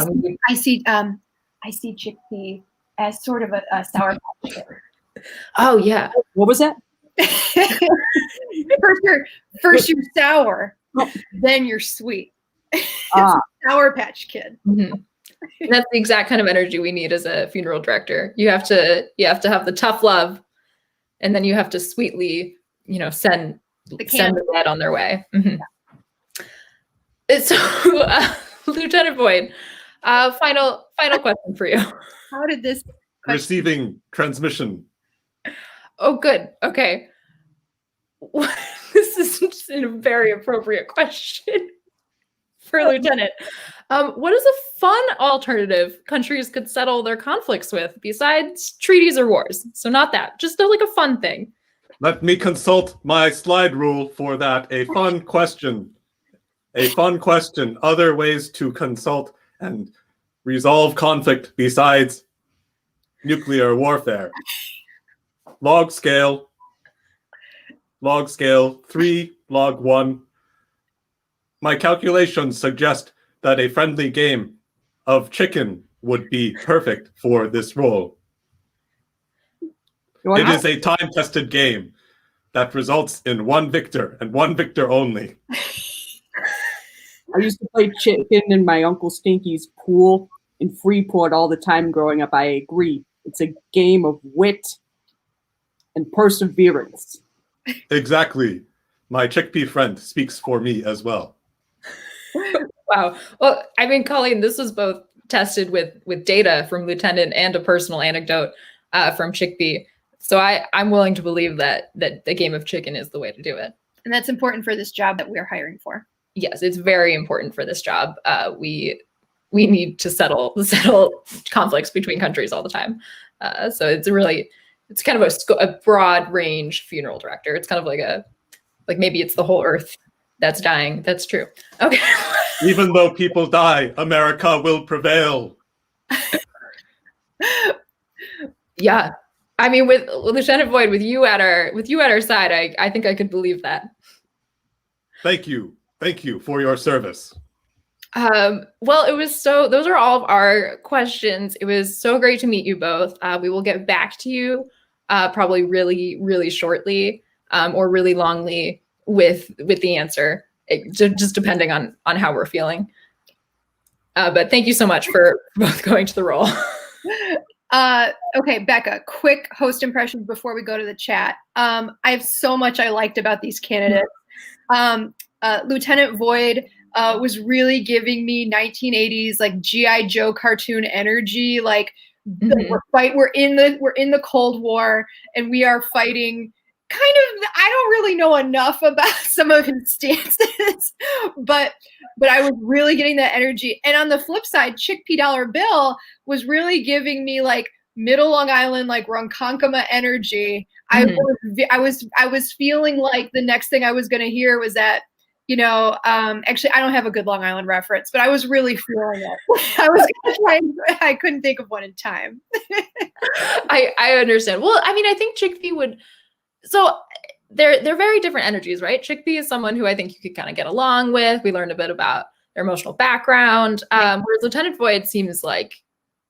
see Chickpea as sort of a sour patch Kid. Oh yeah. What was that? First you're sour, then you're sweet. Sour Patch Kid. Mm-hmm. And that's the exact kind of energy we need as a funeral director. You have to have the tough love, and then you have to sweetly, send the dead on their way. Mm-hmm. Yeah. So, Lieutenant Boyd, final question for you. How did this Receiving transmission. Oh, good. Okay. This is just a very appropriate question for Lieutenant. What is a fun alternative countries could settle their conflicts with besides treaties or wars? So not that, just like a fun thing. Let me consult my slide rule for that. A fun question. Other ways to consult and resolve conflict besides nuclear warfare. Log scale, 3 log 1. My calculations suggest that a friendly game of chicken would be perfect for this role. It is a time-tested game that results in one victor and one victor only. I used to play chicken in my Uncle Stinky's pool in Freeport all the time growing up. I agree. It's a game of wit and perseverance. Exactly. My chickpea friend speaks for me as well. Wow. Well, I mean, Colleen, this was both tested with data from Lieutenant and a personal anecdote from Chickpea. So I'm willing to believe that the game of chicken is the way to do it. And that's important for this job that we're hiring for. Yes, it's very important for this job. We need to settle conflicts between countries all the time. So it's kind of a broad range funeral director. It's kind of like maybe it's the whole earth that's dying. That's true. Okay. Even though people die, America will prevail. Yeah. I mean, with Lieutenant Boyd, with you at our side, I think I could believe that. Thank you for your service. Well, those are all of our questions. It was so great to meet you both. We will get back to you probably really, really shortly or really longly with the answer, just depending on how we're feeling. But thank you so much for both going to the role. Okay, Becca, quick host impressions before we go to the chat. I have so much I liked about these candidates. Lieutenant Boyd was really giving me 1980s like G.I. Joe cartoon energy. Like we're in the Cold War and we are fighting. Kind of, I don't really know enough about some of his stances, but I was really getting that energy. And on the flip side, Chickpea Dollar Bill was really giving me like Middle Long Island, like Ronkonkoma energy. I was feeling like the next thing I was going to hear was that, actually I don't have a good Long Island reference, but I was really feeling it. I was going to try and I couldn't think of one in time. I understand. Well, I mean, I think Chickpea would, so they're very different energies, right? Chickpea is someone who I think you could kind of get along with. We learned a bit about their emotional background. Whereas Lieutenant Void seems like,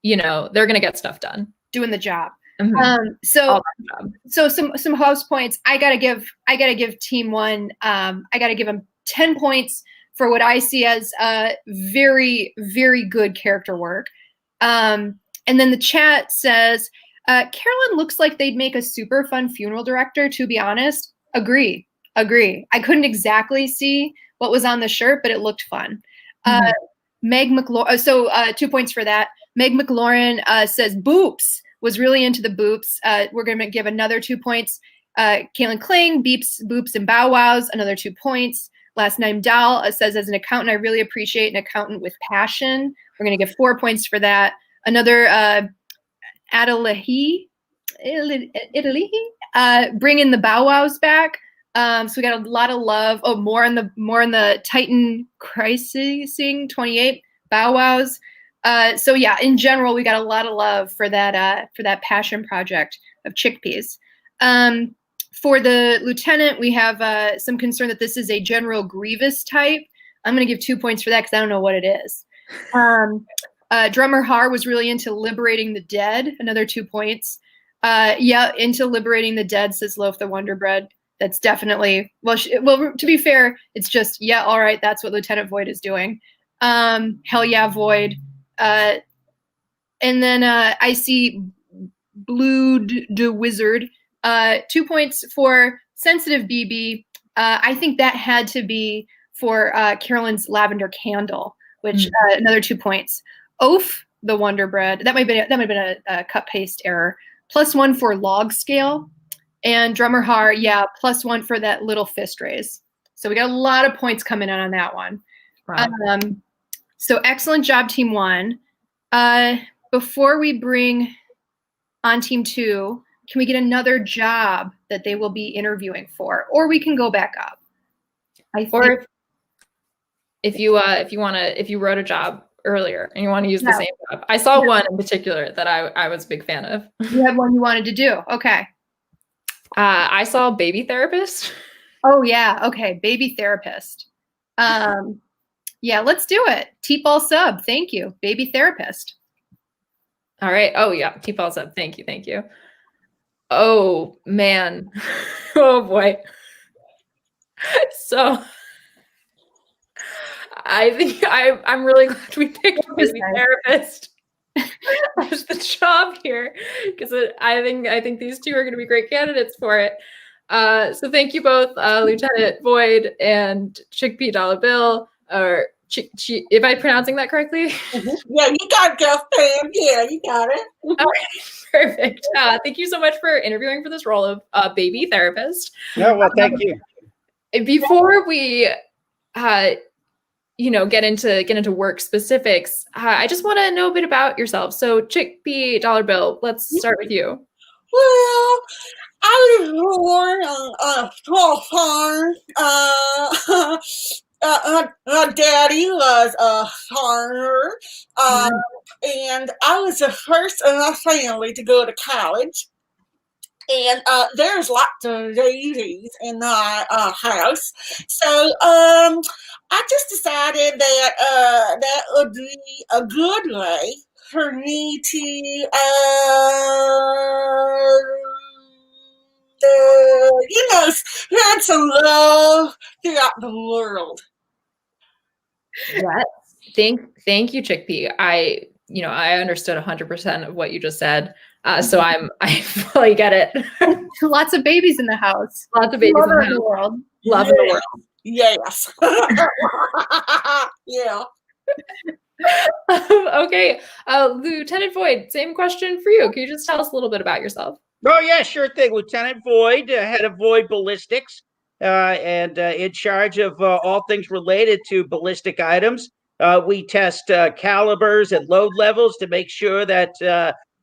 they're going to get stuff done. Doing the job. Mm-hmm. So some house points. I gotta give Team One. I gotta give them 10 points for what I see as very, very good character work. And then the chat says, Carolyn looks like they'd make a super fun funeral director, to be honest. Agree. I couldn't exactly see what was on the shirt, but it looked fun. Meg McLaurin, so 2 points for that. Meg McLaurin says boops, was really into the boops. We're going to give another 2 points. Kaylin Kling, boops and bow wows, another 2 points. Last name Dahl says, as an accountant, I really appreciate an accountant with passion. We're going to give 4 points for that. Another Adelahi, bringing the bow wows back. So we got a lot of love. Oh, more in the Titan Crisising 28 bow wows. So yeah, in general, we got a lot of love for that passion project of Chickpeas. For the lieutenant, we have some concern that this is a General Grievous type. I'm going to give 2 points for that because I don't know what it is. Drummer Har was really into liberating the dead. Another 2 points. Into liberating the dead, says Loaf the Wonder Bread. That's definitely, well, to be fair, it's just, yeah, all right, that's what Lieutenant Void is doing. Hell yeah, Void. And then I see Blue the Wizard. 2 points for Sensitive BB. I think that had to be for Carolyn's Lavender Candle, which another 2 points. Oaf the Wonder Bread. That might have been a cut paste error. +1 for Log Scale. And Drummer Har, yeah, +1 for that little fist raise. So we got a lot of points coming in on that one. Wow. So excellent job, Team One. Before we bring on Team Two, can we get another job that they will be interviewing for, or we can go back up? Or if you wrote a job earlier and you want to use the same job, I saw one in particular that I was a big fan of. You had one you wanted to do, okay? I saw Baby Therapist. Oh yeah, okay, Baby Therapist. Yeah, let's do it. T-ball sub, thank you. Baby Therapist. All right. Oh yeah, T-ball sub. Thank you. Oh man. Oh boy. So I think I'm really glad we picked Baby Therapist as the job here, because I think these two are going to be great candidates for it. So thank you both, Lieutenant Void and Chickpea Dollar Bill, or am I pronouncing that correctly? Yeah, you got it, girlfriend. Yeah, you got it. Okay, perfect. Thank you so much for interviewing for this role of Baby Therapist. No, well, thank you. Before we get into work specifics, I just want to know a bit about yourself. So Chickpea Dollar Bill, let's start with you. Well, I was born on a small farm. My daddy was a farmer, and I was the first in my family to go to college. And there's lots of ladies in my house, so I just decided that that would be a good way for me to spread some love throughout the world. Yes. Thank you, Chickpea. I understood 100% of what you just said. So I fully get it. Lots of babies in the house. Lots of babies in the world. Love in the world. Yes. Yeah. Okay. Lieutenant Void, same question for you. Can you just tell us a little bit about yourself? Oh, yeah, sure thing. Lieutenant Void, head of Void Ballistics, and in charge of all things related to ballistic items. We test calibers and load levels to make sure that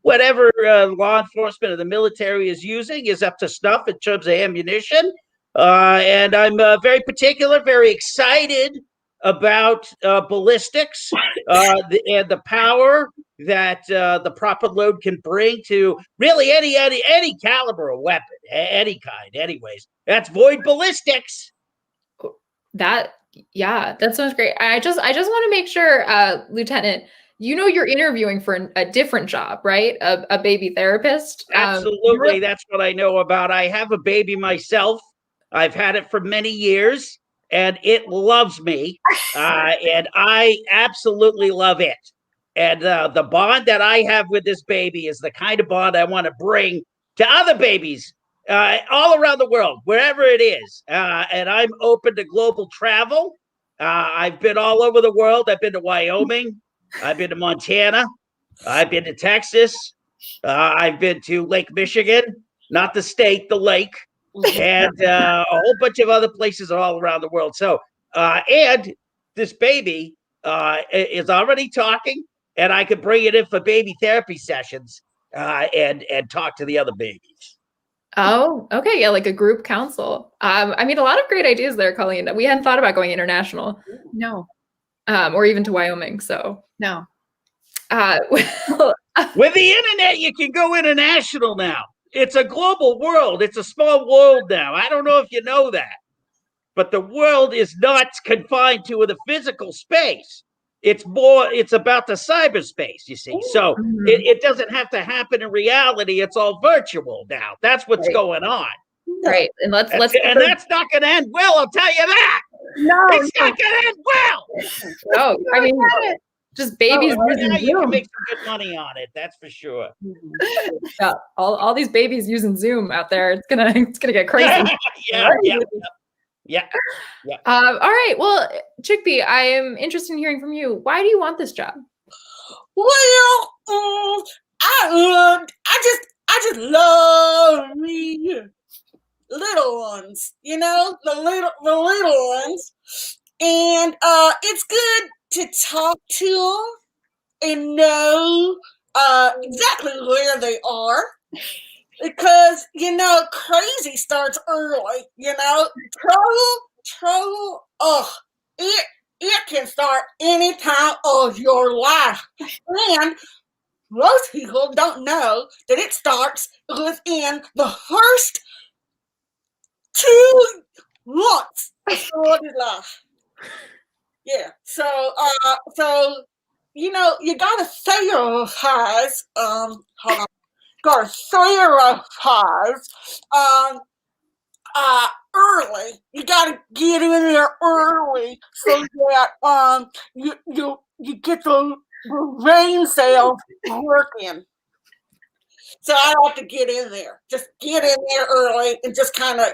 whatever law enforcement or the military is using is up to snuff in terms of ammunition. And I'm very particular, very excited about ballistics and the power that the proper load can bring to really any caliber of weapon, any kind. Anyways, that's void ballistics. That sounds great. I just want to make sure, Lieutenant, you're interviewing for a different job, right? A baby therapist. Absolutely, that's what I know about. I have a baby myself. I've had it for many years, and it loves me, and I absolutely love it. And the bond that I have with this baby is the kind of bond I want to bring to other babies all around the world, wherever it is. And I'm open to global travel. I've been all over the world. I've been to Wyoming. I've been to Montana. I've been to Texas. I've been to Lake Michigan, not the state, the lake, and a whole bunch of other places all around the world. So, and this baby is already talking, and I could bring it in for baby therapy sessions and talk to the other babies. Oh, okay. Yeah, like a group council. I mean, a lot of great ideas there, Colleen. We hadn't thought about going international. No. Or even to Wyoming. So no. Well, with the internet, you can go international now. It's a global world. It's a small world now. I don't know if you know that, but the world is not confined to the physical space. It's about the cyberspace, you see. So it doesn't have to happen in reality. It's all virtual now. That's what's going on. Right. And let's and that's not going to end well. I'll tell you that. No, it's not going to end well. No, I mean, just babies using Zoom. You can make some good money on it. That's for sure. Yeah, all these babies using Zoom out there. It's gonna get crazy. Yeah. All right. Well, Chickpea, I am interested in hearing from you. Why do you want this job? Well, I just love me little ones. You know, the little ones, and it's good to talk to them and know exactly where they are. Because, crazy starts early, trouble, it can start any time of your life. And most people don't know that it starts within the first 2 months of somebody's life. Yeah, so, you gotta therapize, hold on. Got to therapize early. You got to get in there early so that you get the brain cells working. So I like to get in there. Just get in there early and just kind of,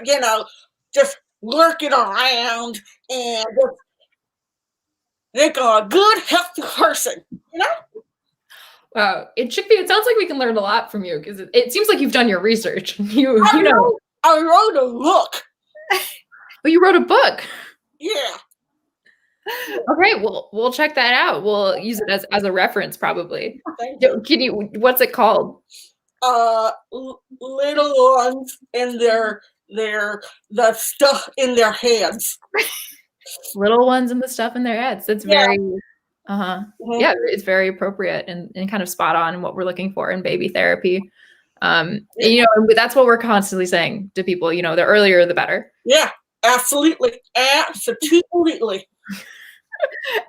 just lurking around and just make a good, healthy person, Wow, Chickpea, it sounds like we can learn a lot from you because it seems like you've done your research. I wrote a book. Oh, you wrote a book? Yeah. Okay, we'll check that out. We'll use it as a reference, probably. Can you? What's it called? Little ones and the stuff in their heads. Little ones and the stuff in their heads. It's very. Yeah, it's very appropriate and kind of spot on in what we're looking for in baby therapy. And, that's what we're constantly saying to people, the earlier, the better. Yeah, absolutely. Absolutely.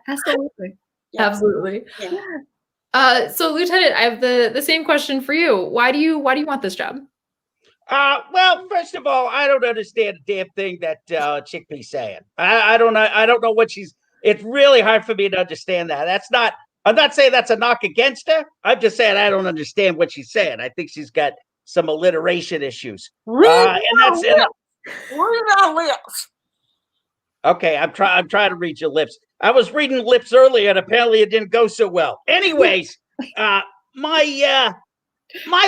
Absolutely. Yeah. Absolutely. Yeah. So Lieutenant, I have the same question for you. Why do you want this job? Well, first of all, I don't understand a damn thing that Chickpea's saying. I don't know what she's. It's really hard for me to understand that. I'm not saying that's a knock against her. I'm just saying I don't understand what she's saying. I think she's got some alliteration issues. Read our lips. Okay, I'm trying to read your lips. I was reading lips earlier, and apparently it didn't go so well. Anyways, my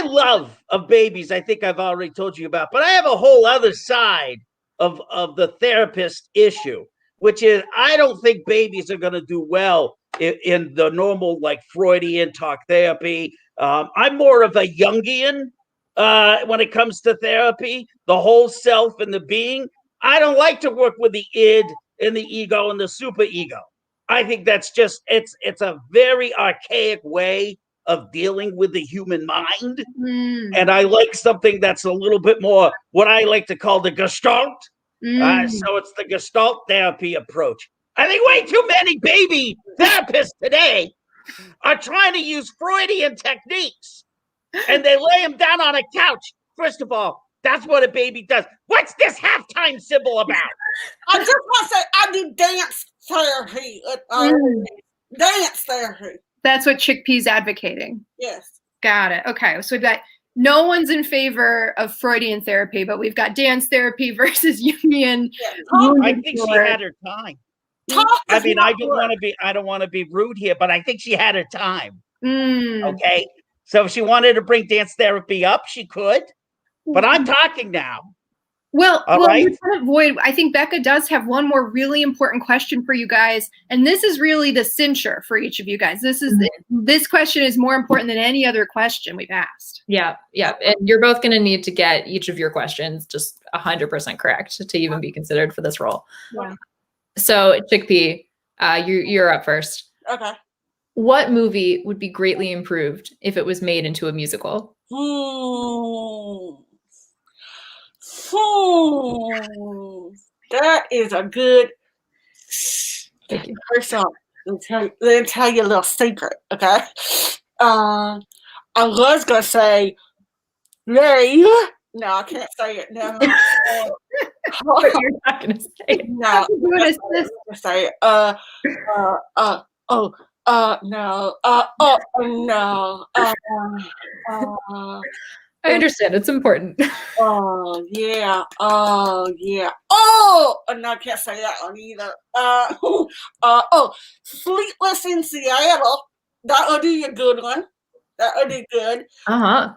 love of babies, I think I've already told you about, but I have a whole other side of the therapist issue, which is I don't think babies are going to do well in the normal like Freudian talk therapy. I'm more of a Jungian when it comes to therapy, the whole self and the being. I don't like to work with the id and the ego and the super ego. I think that's just it's a very archaic way of dealing with the human mind. And I like something that's a little bit more what I like to call the Gestalt. So it's the Gestalt therapy approach. I think way too many baby therapists today are trying to use Freudian techniques, and they lay them down on a couch. First of all, that's what a baby does. What's this halftime symbol about? I just want to say I do dance therapy. Dance therapy. That's what Chickpea's advocating. Yes. Got it. Okay. So we've got no one's in favor of Freudian therapy, but we've got dance therapy versus Jungian. Yeah. I think she had her time. I mean, I don't want to be rude here, but I think she had her time. Okay. So if she wanted to bring dance therapy up, she could. But I'm talking now. Well, right. Lieutenant Void, I think Becca does have one more really important question for you guys, and this is really the cincher for each of you guys. This question is more important than any other question we've asked. Yeah, and you're both going to need to get each of your questions just 100% correct to even be considered for this role. Yeah. So, Chickpea, you're up first. Okay. What movie would be greatly improved if it was made into a musical? That is a good. Thank you. First off, let me tell you a little secret, okay? I was gonna say, Ray. No, I can't say it now. You're not gonna say it. No, I'm gonna say it. No. I understand. It's important. Oh yeah. No, I can't say that one either. Sleepless in Seattle. That would be a good one. That would be good. Yeah.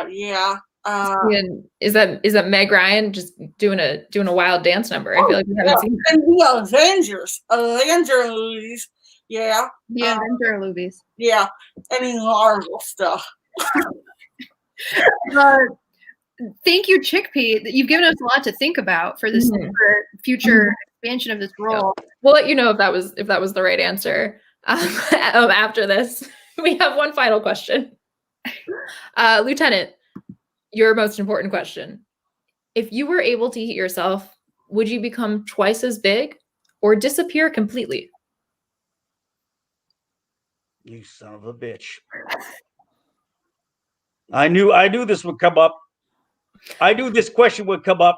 Yeah. And is that Meg Ryan just doing a wild dance number? I feel like we haven't seen that. And the Avengers movies. Yeah. Yeah, Avenger movies. Yeah. Any Marvel stuff. Thank you, Chickpea. You've given us a lot to think about for this for future expansion of this role. We'll let you know if that was the right answer. After this, we have one final question. Lieutenant, your most important question. If you were able to eat yourself, would you become twice as big or disappear completely? You son of a bitch. I knew this would come up. I knew this question would come up.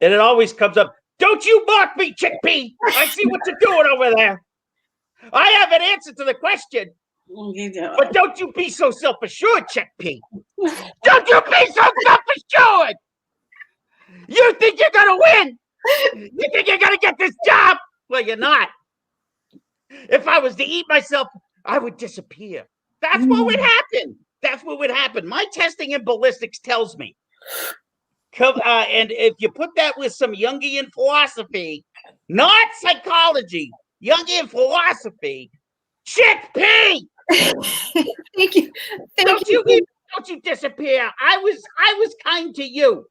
And it always comes up. Don't you mock me, Chickpea. I see what you're doing over there. I have an answer to the question. But don't you be so self-assured, Chickpea. Don't you be so self-assured. You think you're going to win. You think you're going to get this job. Well, you're not. If I was to eat myself, I would disappear. That's what would happen. That's what would happen. My testing in ballistics tells me. And if you put that with some Jungian philosophy, not psychology, Jungian philosophy, Chickpea! Thank you. Don't you disappear. I was kind to you.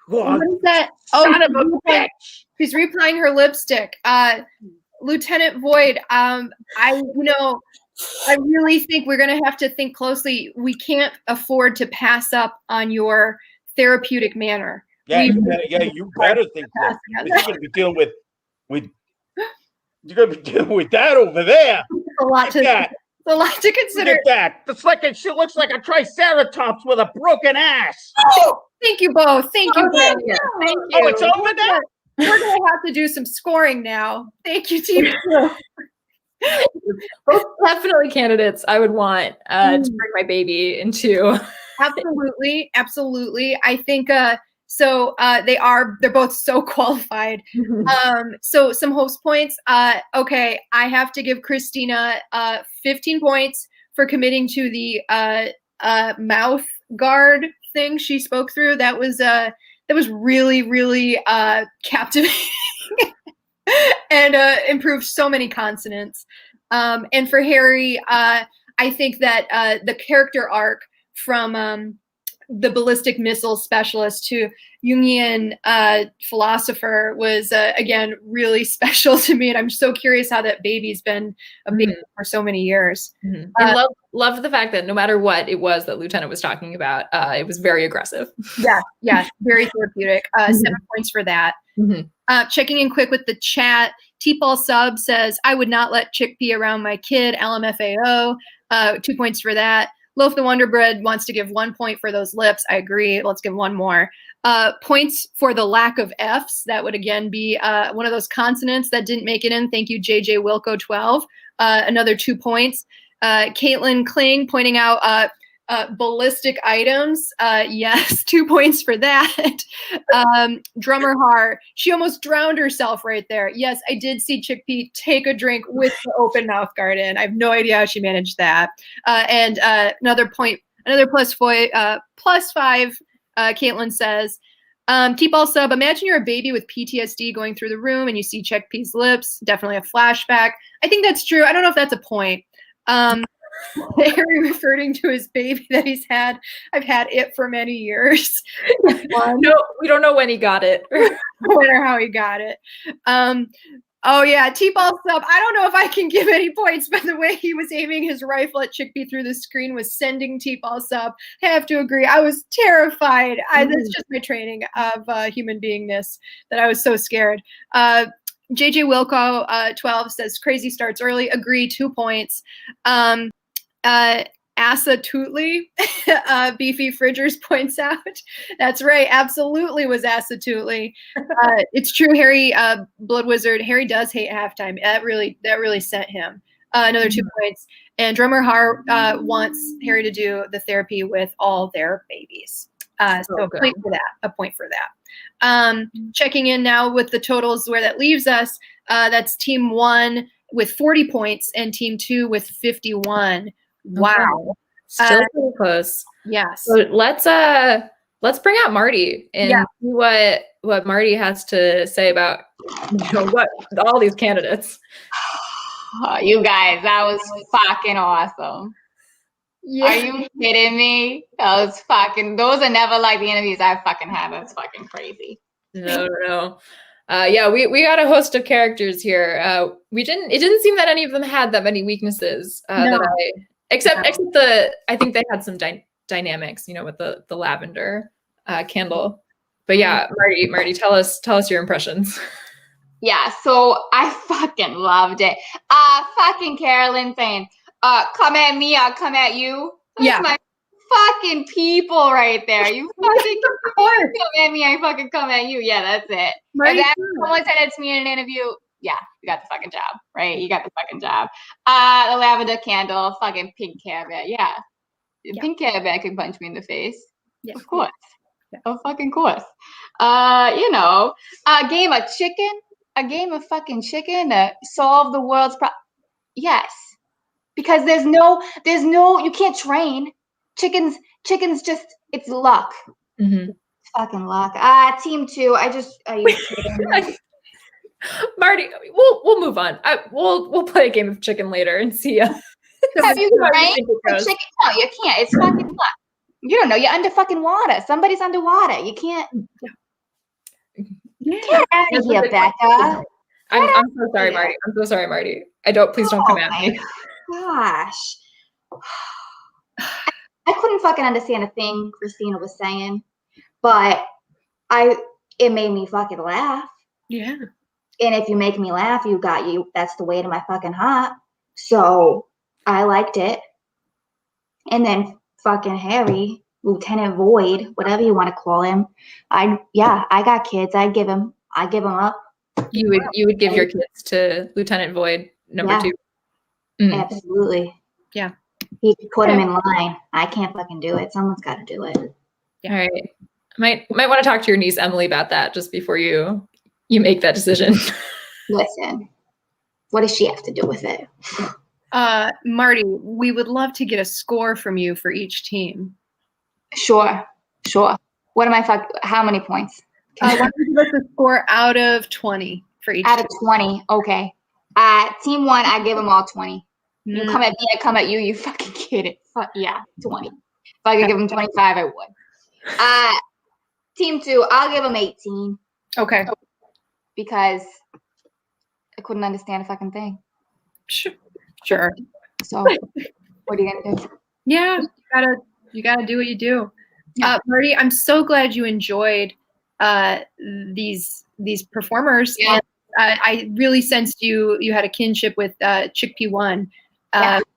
What is that? Son of a bitch. She's reapplying her lipstick. Lieutenant Void, I really think we're going to have to think closely. We can't afford to pass up on your therapeutic manner. Yeah, you better think so. You're going to be dealing with that over there. It's a lot to consider. Look at that. She looks like a triceratops with a broken ass. Oh, thank you both. Thank you both. Thank you. Oh, it's over there? We're going to have to do some scoring now. Thank you, team. Both definitely candidates I would want to bring my baby into. Absolutely. I think they're both so qualified. So some host points. Okay, I have to give Kristina 15 points for committing to the mouth guard thing she spoke through. That was really, really captivating. and improved so many consonants. And for Harry, I think that the character arc from the ballistic missile specialist to Jungian philosopher was, again, really special to me. And I'm so curious how that baby's been a baby for so many years. And love the fact that no matter what it was that Lieutenant was talking about, it was very aggressive. Yeah, very therapeutic. 7 points for that. Checking in quick with the chat. T-Ball Sub says, I would not let chickpea around my kid, LMFAO. 2 points for that. Loaf the Wonder Bread wants to give 1 point for those lips. I agree. Let's give one more. Points for the lack of Fs. That would again be one of those consonants that didn't make it in. Thank you, JJ Wilco 12. Another 2 points. Caitlin Kling pointing out ballistic items. Yes, 2 points for that. Drummer Har, she almost drowned herself right there. Yes, I did see Chickpea take a drink with the open mouth guard in. I have no idea how she managed that. And another point, another plus 5, Caitlin says, T-Ball Sub, imagine you're a baby with PTSD going through the room and you see Chickpea's lips. Definitely a flashback. I think that's true. I don't know if that's a point. Harry referring to his baby that he's had. I've had it for many years. No, we don't know when he got it. Or how he got it. Oh yeah, T-Ball Sub. I don't know if I can give any points, but the way he was aiming his rifle at Chickpea through the screen was sending T-Ball Sub. I have to agree. I was terrified. That's just my training of human beingness that I was so scared. JJ Wilco 12 says crazy starts early. Agree, 2 points. Asa Tootley, Beefy Fridgers points out. That's right, absolutely was Asa Tootley. It's true, Harry, Blood Wizard. Harry does hate halftime. That really sent him. Another 2 points. And Drummer Har wants Harry to do the therapy with all their babies. So a point for that. A point for that. Checking in now with the totals where that leaves us. That's Team 1 with 40 points and Team 2 with 51. Wow. Still pretty close. Yes. So let's bring out Marty and see what Marty has to say about what all these candidates. Oh, you guys, that was fucking awesome. Yeah. Are you kidding me? That was fucking, those are never like the interviews I fucking had. That's fucking crazy. No. Yeah, we got a host of characters here. It didn't seem that any of them had that many weaknesses except I think they had some dynamics, with the lavender candle. But yeah, Marty, tell us your impressions. Yeah, so I fucking loved it. Fucking Carolyn saying, come at me, I'll come at you. That's my fucking people right there. You fucking come at me, I fucking come at you. Yeah, that's it. If that someone said it to me in an interview, yeah, you got the fucking job, right? You got the fucking job. The lavender candle, fucking pink Care Bear. Yeah. Pink Care Bear can punch me in the face. Yeah. Of course. Yeah. Of fucking course. A game of chicken, a game of fucking chicken to solve the world's problem. Yes. Because there's no, you can't train. Chickens just, it's luck. Mm-hmm. Fucking luck. Team 2, are you kidding me? Marty, we'll move on. We'll play a game of chicken later and see. Have you trained for chicken? No, you can't. It's fucking luck. You don't know. You're under fucking water. Somebody's underwater. You can't. Get out of here, Becca. I'm so sorry, Marty. I'm so sorry, Marty. Please don't come at me. Gosh. I couldn't fucking understand a thing Kristina was saying, but it made me fucking laugh. Yeah. And if you make me laugh, that's the way to my fucking heart. So I liked it. And then fucking Harry, Lieutenant Void, whatever you want to call him. I got kids. I'd give them up. You would give your kids to Lieutenant Void number 2. Mm. Absolutely. Yeah. He could put him in line. I can't fucking do it. Someone's got to do it. Yeah. All right. Might want to talk to your niece Emily about that just before you make that decision. Listen, what does she have to do with it? Marty, we would love to get a score from you for each team. Sure. What am I how many points? Why don't you give us a score out of 20 for each. Out of 20, okay. Team 1, I give them all 20. You come at me, I come at you. You fucking get it. Fuck yeah, 20. If I could give them 25, I would. Team 2, I'll give them 18. Okay. Because I couldn't understand a fucking thing. Sure. So, what are you gonna do? Yeah, you gotta do what you do. Yeah. Marty, I'm so glad you enjoyed these performers. Yeah. And, I really sensed you had a kinship with Chickpea One,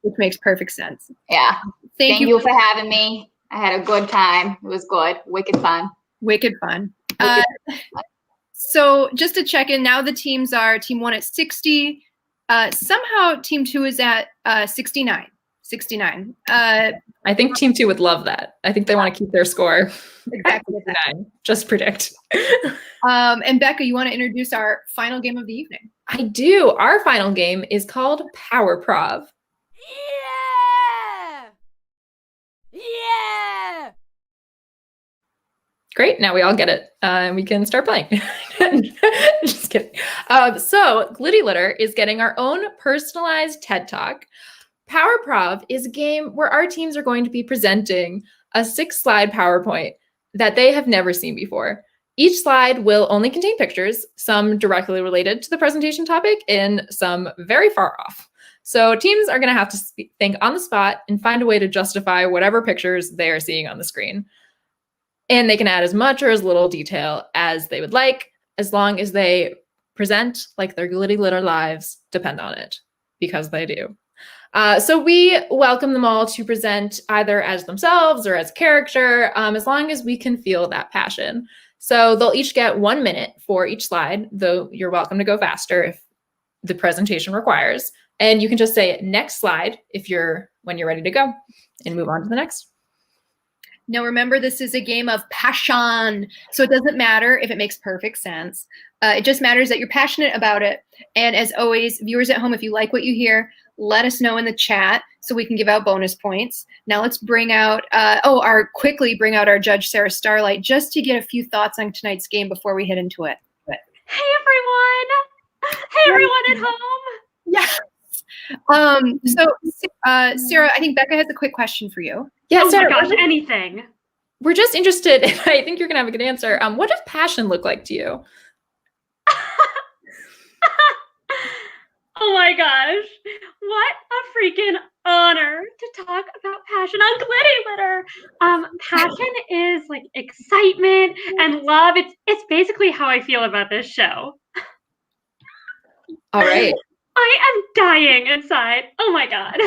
which makes perfect sense. Yeah. Thank you for having me. I had a good time. It was good. Wicked fun. Wicked fun. So just to check in, now the teams are Team 1 at 60. Somehow Team 2 is at 69. 69. I think Team 2 would love that. I think they want to keep their score. Exactly. 69. Just predict. And Becca, you want to introduce our final game of the evening? I do. Our final game is called Power Prov. Yeah! Yeah! Great. Now we all get it. We can start playing. Just kidding. So Glitty Litter is getting our own personalized TED Talk. Power Prov is a game where our teams are going to be presenting a 6-slide PowerPoint that they have never seen before. Each slide will only contain pictures, some directly related to the presentation topic and some very far off. So teams are going to have to think on the spot and find a way to justify whatever pictures they are seeing on the screen. And they can add as much or as little detail as they would like, as long as they present like their Glitty Litter lives depend on it, because they do. So we welcome them all to present either as themselves or as a character, as long as we can feel that passion. So they'll each get 1 minute for each slide, though you're welcome to go faster if the presentation requires. And you can just say next slide when you're ready to go and move on to the next. Now, remember, this is a game of passion. So it doesn't matter if it makes perfect sense. It just matters that you're passionate about it. And as always, viewers at home, if you like what you hear, let us know in the chat so we can give out bonus points. Now let's bring out, quickly bring out our judge, Sarah Starlight, just to get a few thoughts on tonight's game before we head into it. Hey, everyone. Hey, everyone at home. Yes. Sarah, I think Becca has a quick question for you. Yeah, oh Sarah, my gosh, anything. we're just interested, and I think you're going to have a good answer. What does passion look like to you? Oh my gosh, what a freaking honor to talk about passion on Glitty Litter. Passion is like excitement and love. It's basically how I feel about this show. All right. I am dying inside. Oh my God.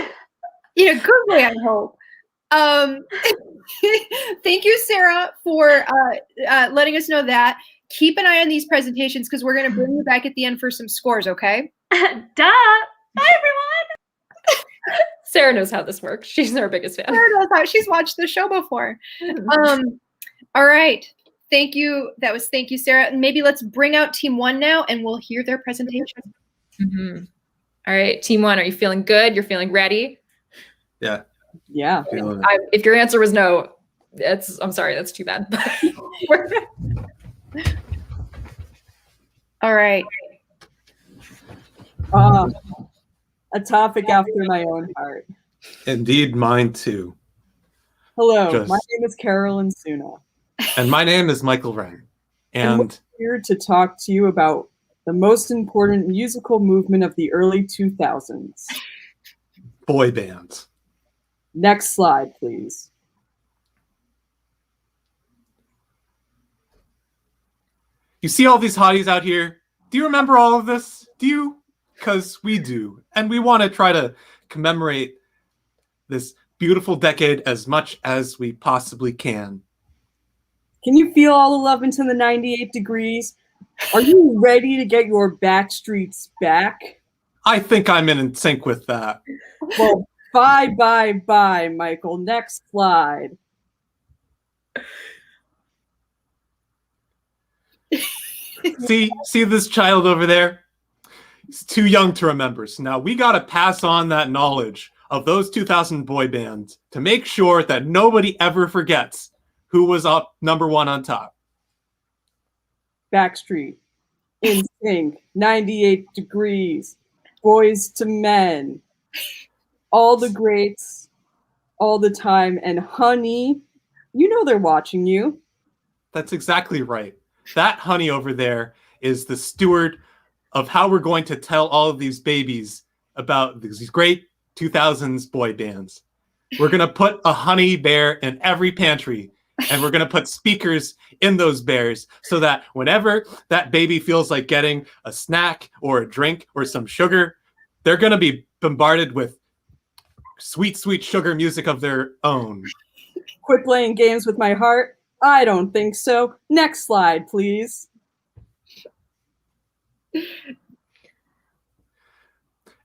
In a good way, I hope. Thank you, Sarah, for letting us know that. Keep an eye on these presentations because we're going to bring you back at the end for some scores, okay? Duh. Bye, everyone. Sarah knows how this works. She's our biggest fan. Sarah knows how. She's watched the show before. All right. Thank you. Thank you, Sarah. Maybe let's bring out Team 1 now and we'll hear their presentation. Mm-hmm. All right, Team 1, are you feeling good? You're feeling ready? Yeah. Yeah. If your answer was no, I'm sorry, that's too bad. All right. A topic after my own heart. Indeed, mine too. Hello, my name is Carolyn Suna. And my name is Michael Wren. And we're here to talk to you about the most important musical movement of the early 2000s. Boy bands. Next slide, please. You see all these hotties out here? Do you remember all of this? Do you? Because we do. And we want to try to commemorate this beautiful decade as much as we possibly can. Can you feel all the love into the 98 degrees? Are you ready to get your backstreets back? I think I'm in sync with that. Well, bye, Michael. Next slide. See this child over there? He's too young to remember. So now we got to pass on that knowledge of those 2000 boy bands to make sure that nobody ever forgets who was up #1 on top. Backstreet. In Sync, 98 Degrees, Boys to Men, all the greats, all the time, and honey, you know they're watching you. That's exactly right. That honey over there is the steward of how we're going to tell all of these babies about these great 2000s boy bands. We're going to put a honey bear in every pantry, and we're going to put speakers in those bears so that whenever that baby feels like getting a snack or a drink or some sugar, they're going to be bombarded with sweet, sweet sugar music of their own. Quit playing games with my heart? I don't think so. Next slide, please.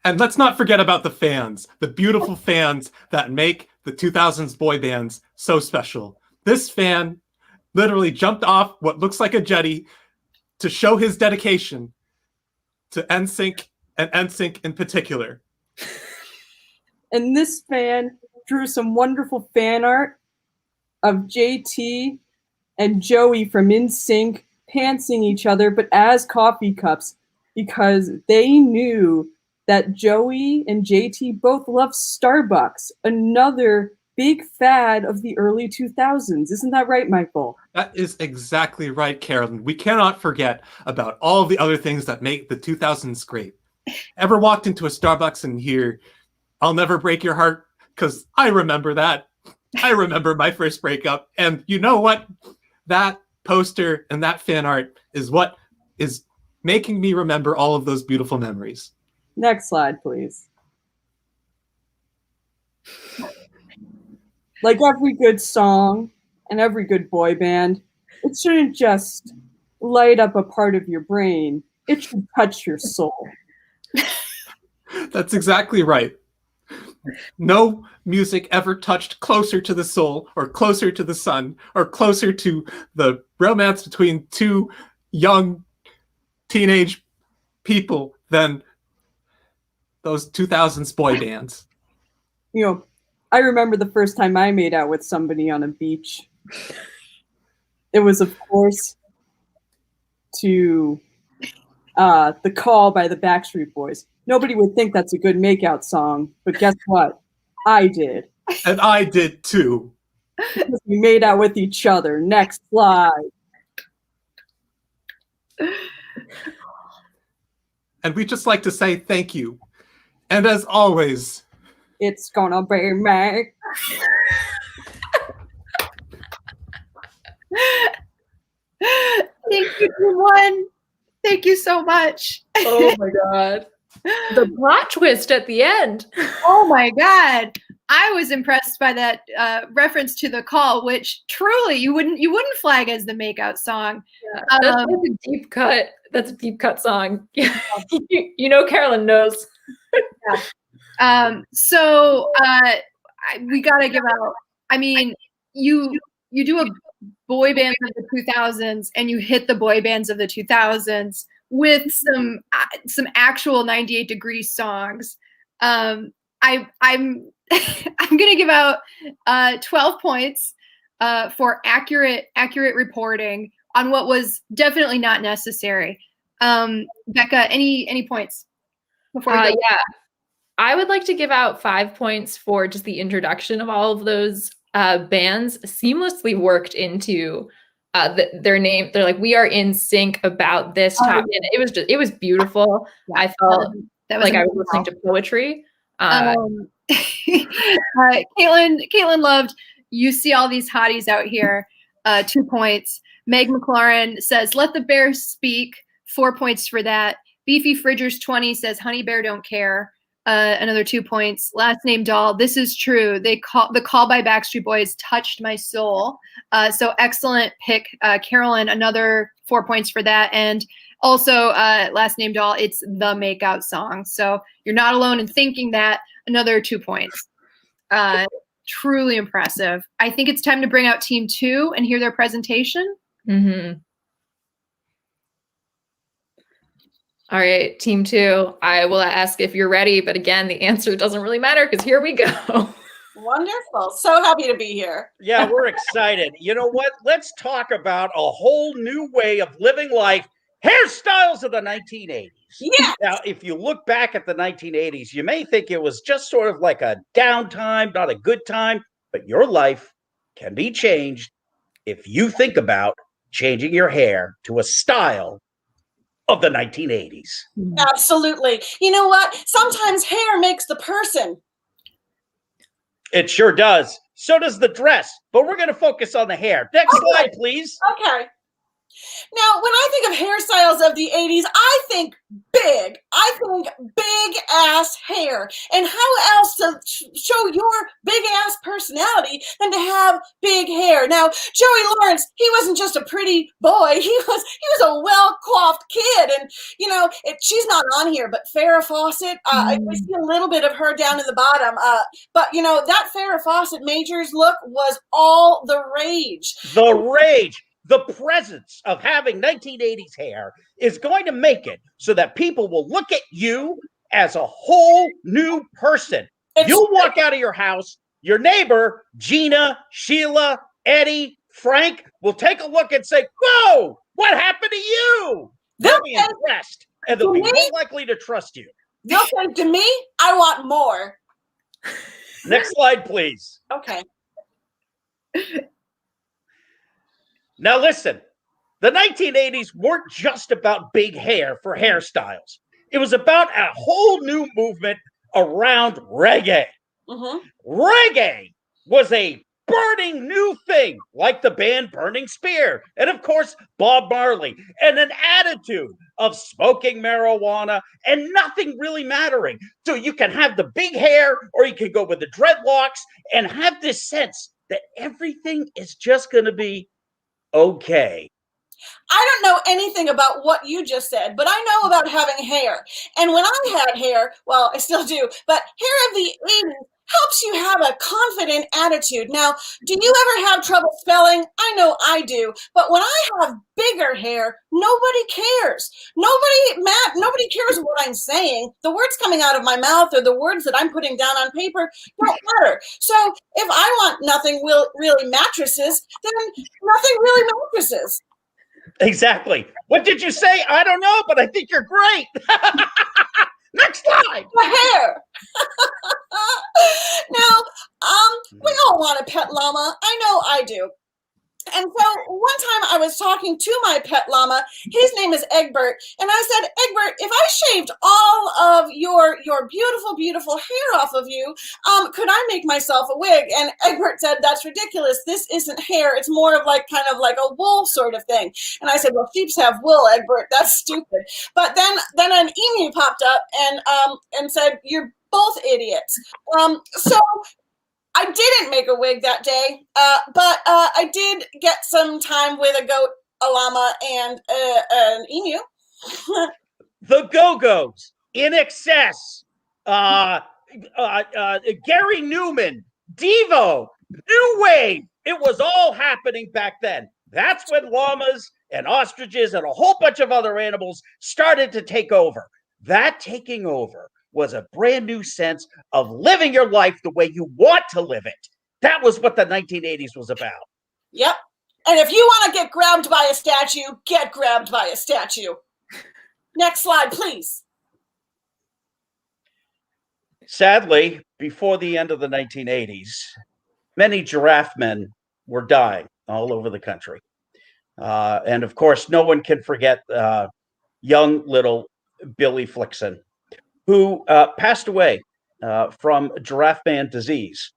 And let's not forget about the fans, the beautiful fans that make the 2000s boy bands so special. This fan literally jumped off what looks like a jetty to show his dedication to NSYNC and NSYNC in particular. And this fan drew some wonderful fan art of JT and Joey from NSYNC pantsing each other, but as coffee cups, because they knew that Joey and JT both love Starbucks, another big fad of the early 2000s. Isn't that right, Michael? That is exactly right, Carolyn. We cannot forget about all the other things that make the 2000s great. Ever walked into a Starbucks and hear, "I'll never break your heart"? Because I remember that. I remember my first breakup. And you know what? That poster and that fan art is what is making me remember all of those beautiful memories. Next slide, please. Like every good song and every good boy band, it shouldn't just light up a part of your brain. It should touch your soul. That's exactly right. No music ever touched closer to the soul or closer to the sun or closer to the romance between two young teenage people than those 2000s boy bands. You know, I remember the first time I made out with somebody on a beach. It was, of course, to The Call by the Backstreet Boys. Nobody would think that's a good makeout song, but guess what? I did. And I did too. Because we made out with each other. Next slide. And we just like to say thank you. And as always, it's gonna be me. Thank you, everyone. Thank you so much. Oh my God. The plot twist at the end. Oh my God. I was impressed by that reference to The Call, which truly you wouldn't flag as the makeout song. Yeah, that's a deep cut. That's a deep cut song. You know, Carolyn knows. Yeah. We gotta give out. I mean, you do a boy band of the 2000s, and you hit the boy bands of the 2000s with some actual 98 Degrees songs. I'm I'm gonna give out 12 points for accurate reporting on what was definitely not necessary. Becca, any points before we go? Yeah, I would like to give out 5 points for just the introduction of all of those bands seamlessly worked into their name. They're like, we are in sync about this topic. And it was beautiful. Yeah, I felt like I was listening to poetry. Caitlin loved, you see all these hotties out here. 2 points. Meg McLaurin says, let the bears speak. 4 points for that. Beefy Fridgers 20 says, Honey Bear don't care. Another 2 points. Last name Doll, this is true. The call by Backstreet Boys touched my soul. So excellent pick, Carolyn. Another 4 points for that. And also, last name Doll, it's the makeout song. So you're not alone in thinking that. Another 2 points. Truly impressive. I think it's time to bring out Team 2 and hear their presentation. Mm-hmm. All right, Team 2, I will ask if you're ready, but again, the answer doesn't really matter because here we go. Wonderful. So happy to be here. Yeah, we're excited. You know what? Let's talk about a whole new way of living life hairstyles of the 1980s. Yes. Now, if you look back at the 1980s, you may think it was just sort of like a downtime, not a good time, but your life can be changed if you think about changing your hair to a style of the 1980s. Absolutely. You know what? Sometimes hair makes the person. It sure does. So does the dress, but we're going to focus on the hair. Next slide, please. Okay. Now, when I think of hairstyles of the 80s, I think big. I think big ass hair. And how else to show your big ass personality than to have big hair? Now, Joey Lawrence, he wasn't just a pretty boy. He was a well-coiffed kid. And, you know, she's not on here, but Farrah Fawcett, we see a little bit of her down in the bottom. But, you know, that Farrah Fawcett Majors look was all the rage. The rage. The presence of having 1980s hair is going to make it so that people will look at you as a whole new person. You'll walk out of your house, your neighbor, Gina, Sheila, Eddie, Frank, will take a look and say, whoa, what happened to you? They'll be impressed, and they'll be more likely to trust you. They'll say to me, I want more. Next slide, please. Okay. Now listen, the 1980s weren't just about big hair for hairstyles. It was about a whole new movement around reggae. Reggae was a burning new thing, like the band Burning Spear, and of course, Bob Marley, and an attitude of smoking marijuana and nothing really mattering. So you can have the big hair, or you can go with the dreadlocks and have this sense that everything is just going to be okay. I don't know anything about what you just said, but I know about having hair. And when I had hair, well, I still do, but hair of the 80s helps you have a confident attitude. Now, do you ever have trouble spelling? I know I do, but when I have bigger hair, nobody cares. Nobody cares what I'm saying. The words coming out of my mouth or the words that I'm putting down on paper don't matter. So if I want nothing really mattresses, then nothing really mattresses. Exactly. What did you say? I don't know, but I think you're great. Next slide. The hair. Now, we all want a pet llama. I know I do. And so one time I was talking to my pet llama. His name is Egbert. And I said, Egbert, if I shaved all of your beautiful, beautiful hair off of you, could I make myself a wig? And Egbert said, that's ridiculous. This isn't hair. It's more of like kind of like a wool sort of thing. And I said, well, sheeps have wool, Egbert. That's stupid. But then an emu popped up and said, you're both idiots. So I didn't make a wig that day, but I did get some time with a goat, a llama, and an emu. The Go-Go's, In Excess, Gary Newman, Devo, New Wave. It was all happening back then. That's when llamas and ostriches and a whole bunch of other animals started to take over. That taking over was a brand new sense of living your life the way you want to live it. That was what the 1980s was about. Yep. And if you want to get grabbed by a statue, get grabbed by a statue. Next slide, please. Sadly, before the end of the 1980s, many giraffe men were dying all over the country. And of course, no one can forget young little Billy Flickson, who passed away from giraffe man disease.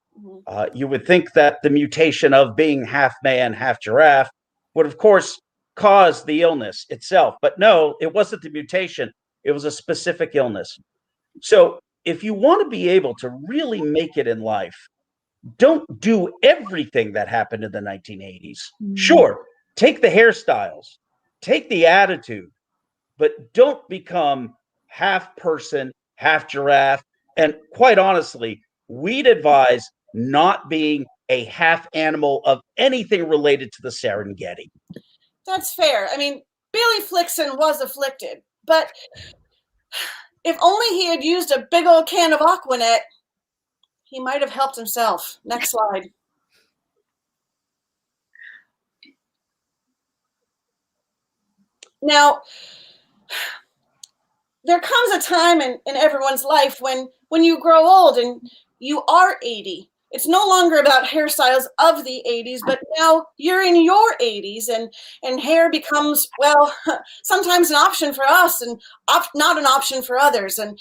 You would think that the mutation of being half man, half giraffe would, of course, cause the illness itself. But no, it wasn't the mutation. It was a specific illness. So if you want to be able to really make it in life, don't do everything that happened in the 1980s. Sure, take the hairstyles, take the attitude, but don't become half person, half giraffe. And quite honestly, we'd advise not being a half animal of anything related to the Serengeti. That's fair. I mean, Billy Flickson was afflicted, but if only he had used a big old can of Aquanet, he might have helped himself. Next slide. Now, there comes a time in everyone's life when you grow old and you are 80. It's no longer about hairstyles of the 80s, but now you're in your 80s and hair becomes, well, sometimes an option for us and not an option for others. And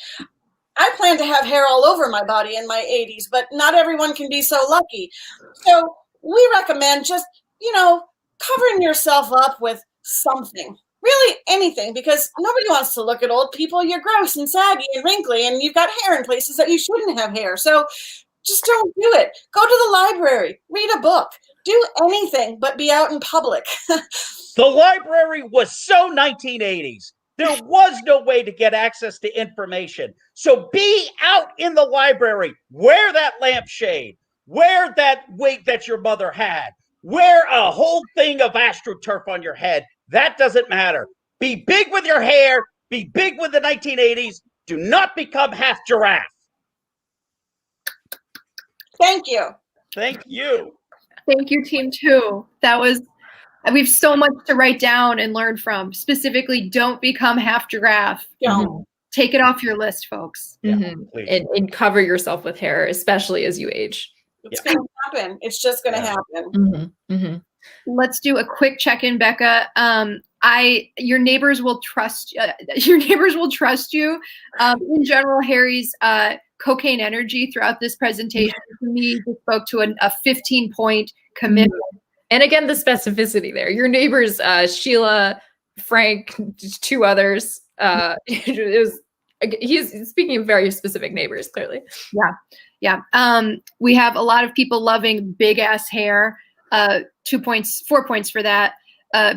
I plan to have hair all over my body in my 80s, but not everyone can be so lucky. So we recommend just, covering yourself up with something. Really anything, because nobody wants to look at old people. You're gross and saggy and wrinkly, and you've got hair in places that you shouldn't have hair. So just don't do it. Go to the library, read a book, do anything but be out in public. The library was so 1980s. There was no way to get access to information. So be out in the library. Wear that lampshade. Wear that wig that your mother had. Wear a whole thing of AstroTurf on your head. That doesn't matter. Be big with your hair. Be big with the 1980s. Do not become half giraffe. Thank you. Thank you. Thank you, Team 2. We have so much to write down and learn from. Specifically, don't become half giraffe. Don't. Take it off your list, folks. And cover yourself with hair, especially as you age. It's going to happen. It's just going to happen. Let's do a quick check-in, Becca. Your neighbors will trust. Your neighbors will trust you. In general, Harry's cocaine energy throughout this presentation to me just spoke to a 15-point commitment. And again, the specificity there. Your neighbors, Sheila, Frank, two others. He's speaking of very specific neighbors, clearly. Yeah. We have a lot of people loving big ass hair. 2 points, 4 points for that.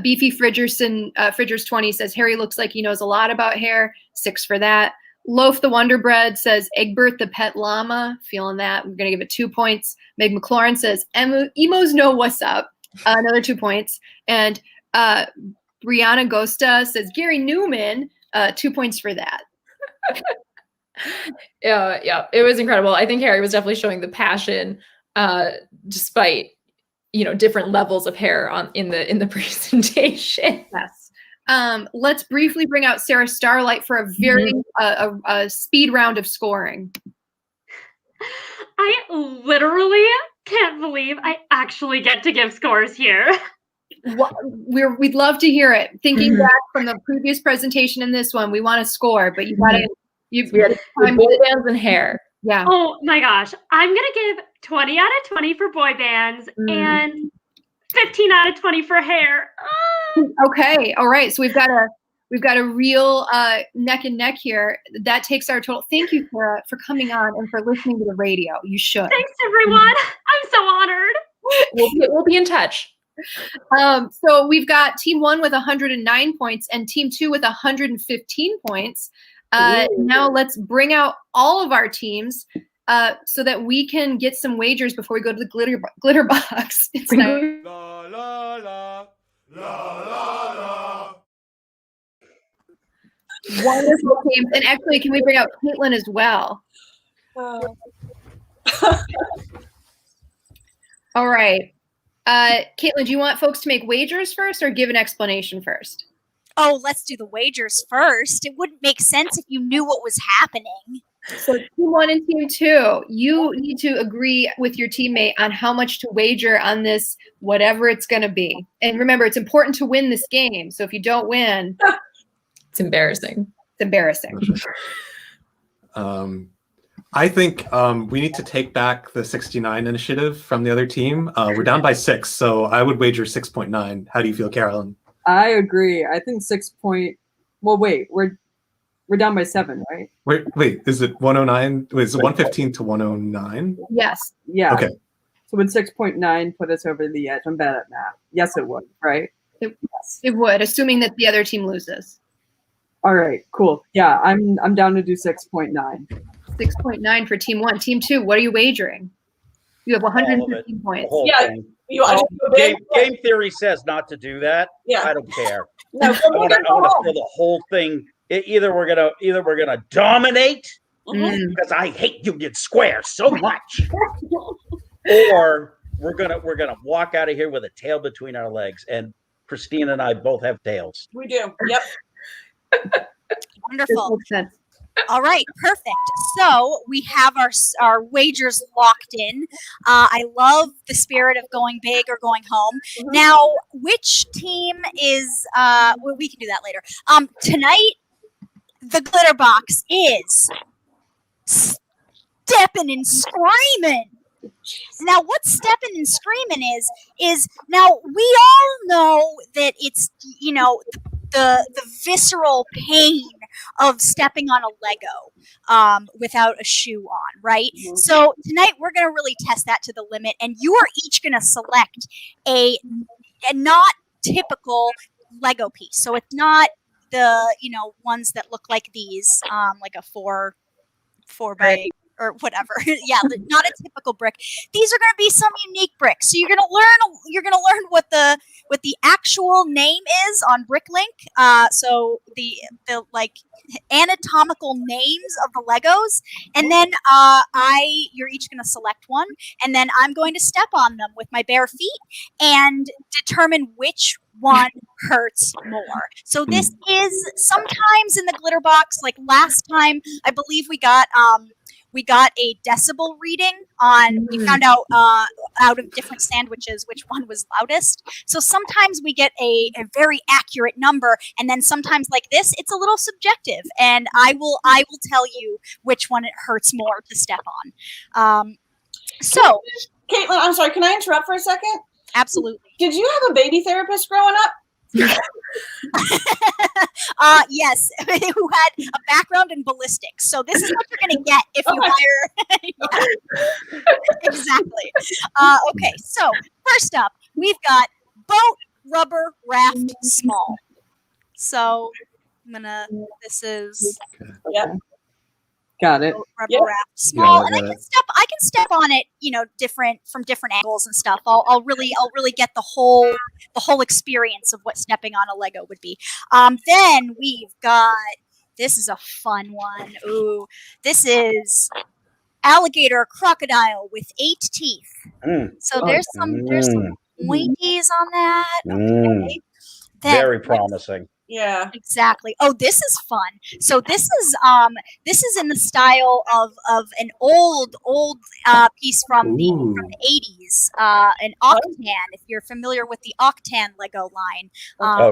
Beefy Fridgers 20 says Harry looks like he knows a lot about hair. 6 for that. Loaf the Wonder Bread says Egbert the pet llama. Feeling that. We're gonna give it 2 points. Meg McLaurin says emos know what's up. Another 2 points. And Brianna Gosta says Gary Newman. 2 points for that. Yeah, it was incredible. I think Harry was definitely showing the passion, despite different levels of hair in the presentation. Yes. Let's briefly bring out Sarah Starlight for a very a speed round of scoring. I literally can't believe I actually get to give scores here. We'd love to hear it. Thinking back from the previous presentation and this one, we want to score, but you gotta we had boy bands and hair. Yeah. Oh my gosh. I'm gonna give 20 out of 20 for boy bands and 15 out of 20 for hair. Okay. All right. So we've got a real neck and neck here. That takes our total. Thank you, Sarah, for coming on and for listening to the radio. You should. Thanks, everyone. I'm so honored. We'll be in touch. So we've got Team 1 with 109 points and Team 2 with 115 points. Now let's bring out all of our teams so that we can get some wagers before we go to the glitter box. It's nice. La la la la la la. Wonderful teams. And actually, can we bring out Caitlin as well? All right. Caitlin, do you want folks to make wagers first or give an explanation first? Oh, let's do the wagers first. It wouldn't make sense if you knew what was happening. So Team 1 and Team 2, you need to agree with your teammate on how much to wager on this, whatever it's going to be. And remember, it's important to win this game. So if you don't win, it's embarrassing. It's embarrassing. I think we need to take back the 69 initiative from the other team. We're down by 6, so I would wager 6.9. How do you feel, Carolyn? I agree. I think 6 point. Well, wait, we're down by 7, right? Wait, is it 109? Wait, is it 115 to 109? Yes. Yeah. Okay. So would 6.9 put us over the edge? I'm bad at math. Yes, it would, right? It would, assuming that the other team loses. All right, cool. Yeah, I'm down to do 6.9. 6.9 for Team 1. Team 2, what are you wagering? You have 115 points. Yeah. You want to do big? Game theory says not to do that. Yeah. I don't care. No, I want to throw the whole thing. Either we're gonna dominate because I hate Union Square so much, or we're gonna walk out of here with a tail between our legs. And Kristina and I both have tails. We do. Yep. Wonderful. Makes sense. All right, perfect. So we have our wagers locked in. I love the spirit of going big or going home. Now, which team is? Well, we can do that later. Tonight, the glitter box is stepping and screaming. Now, what stepping and screaming is now we all know that it's the visceral pain of stepping on a Lego without a shoe on, right? So tonight we're going to really test that to the limit, and you are each going to select a not typical Lego piece. So it's not the ones that look like these, like a four by or whatever. Yeah, not a typical brick. These are going to be some unique bricks. So you're going to learn what the actual name is on BrickLink. So the like anatomical names of the Legos, and then you're each going to select one, and then I'm going to step on them with my bare feet and determine which one hurts more. So this is sometimes in the glitter box. Like last time, I believe we got a decibel reading on. We found out of different sandwiches which one was loudest. So sometimes we get a very accurate number, and then sometimes like this, it's a little subjective, and I will tell you which one it hurts more to step on. So, Caitlin, I'm sorry. Can I interrupt for a second? Absolutely. Did you have a baby therapist growing up? Yes, who had a background in ballistics. So this is what you're going to get if you hire. Yeah. Exactly. Okay, so first up, we've got boat, rubber, raft, small. So this is Got it. rubber raft, small, and I can step on it, from different angles and stuff. I'll really get the whole experience of what stepping on a Lego would be. Then we've got, this is a fun one. Ooh, this is Alligator, Crocodile with 8 teeth. So there's some pointies on that. Okay. Then, Very promising. Yeah. Exactly. Oh, this is fun. So this is in the style of an old piece from the 80s, an Octan. If you're familiar with the Octan Lego line,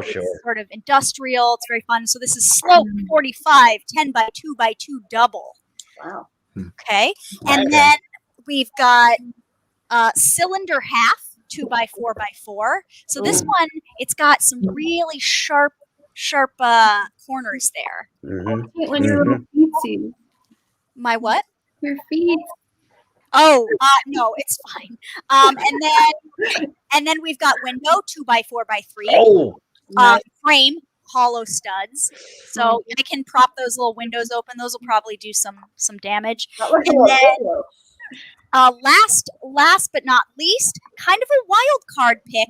Sure. It's sort of industrial. It's very fun. So this is slope 45, 10 by 2 by 2 double. Wow. Okay, and then we've got cylinder half 2 by 4 by 4. So this one, it's got some really sharp corners there. When your little feetsies. My what? Your feet. Oh, no, it's fine. And then we've got window 2 by 4 by 3. Oh, Frame hollow studs. So I can prop those little windows open. Those will probably do some damage. And then last but not least, kind of a wild card pick,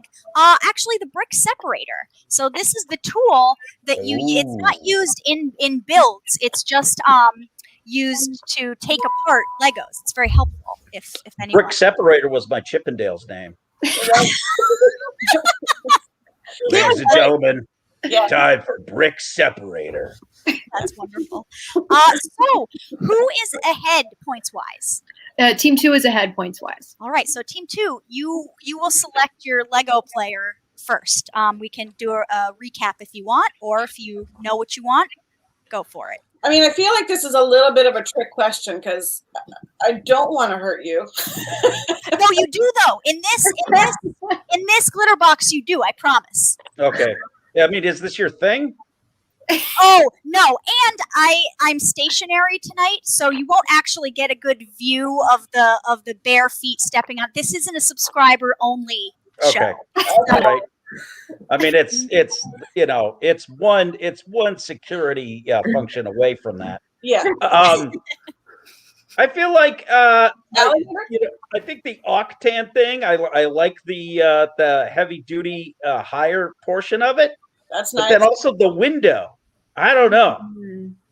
actually the Brick Separator. So this is the tool that it's not used in builds. It's just used to take apart Legos. It's very helpful if anyone. Brick Separator was my Chippendale's name. Ladies and gentlemen, time for Brick Separator. That's wonderful. So who is ahead points wise? Team 2 is ahead points wise. All right, so team 2, you will select your Lego player first. We can do a recap if you want, or if you know what you want, go for it. I mean, I feel like this is a little bit of a trick question because I don't want to hurt you. No, you do though. In this glitter box, you do. I promise. Okay. Yeah, I mean, is this your thing? Oh no, and I'm stationary tonight, so you won't actually get a good view of the bare feet stepping on. This isn't a subscriber only show. Okay. All right. I mean, it's one security function away from that. Yeah. I feel like I think the Octan thing. I like the heavy duty higher portion of it. That's but nice. Then also the window. I don't know.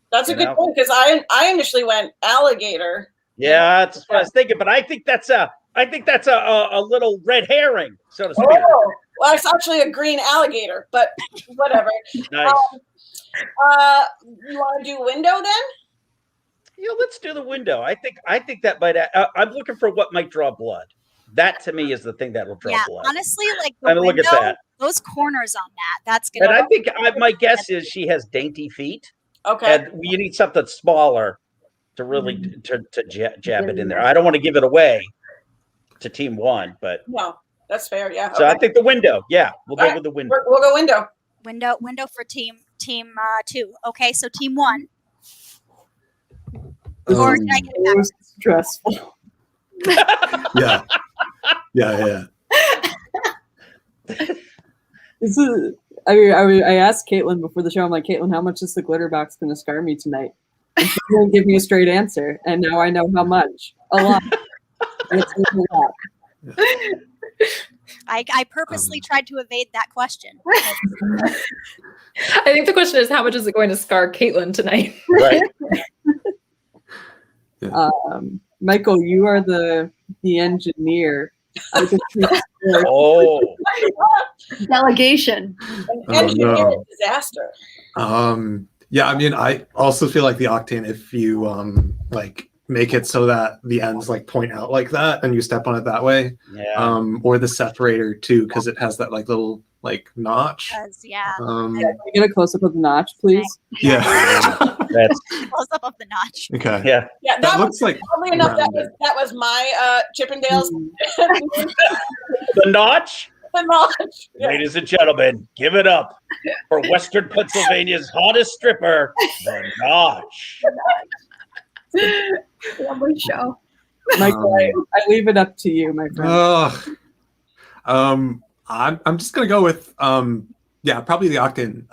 That's a good point because I initially went Alligator. Yeah, that's what I was thinking. But I think that's I think that's a little red herring, so to speak. Oh, well, it's actually a green alligator, but whatever. Nice. You want to do window then? Yeah, let's do the window. I think that might. I'm looking for what might draw blood. That to me is the thing that will draw blood. Honestly, like I mean, look at that. Those corners on that's gonna. And I think my guess is she has dainty feet. Okay. And you need something smaller to really to jab it in there. I don't want to give it away to team one, but no, that's fair. Yeah. So I think the window. Yeah, we'll go with the window. We'll go window. Window for team two. Okay, so team one. Or did I get it back? Stressful. Yeah. This is. I asked Caitlin before the show. I'm like, Caitlin, how much is the glitter box going to scar me tonight? And she didn't give me a straight answer, and now I know how much. A lot. It's a lot. I purposely tried to evade that question. I think the question is, how much is it going to scar Caitlin tonight? Right. Michael, you are the engineer. Delegation. Engineer disaster. Yeah, I mean, I also feel like the octane, if you like make it so that the ends like point out like that and you step on it that way. Yeah. Or the separator too, because it has that like little like notch. Can you get a close up of the notch, please? Yeah. That's close up of the notch. Okay. Yeah. Yeah, That looks like oddly enough, that was my Chippendales. the notch. The notch. Yeah. Ladies and gentlemen, give it up for Western Pennsylvania's hottest stripper, the Notch. Lovely show. Michael, I leave it up to you, my friend. I'm just gonna go with probably the octane.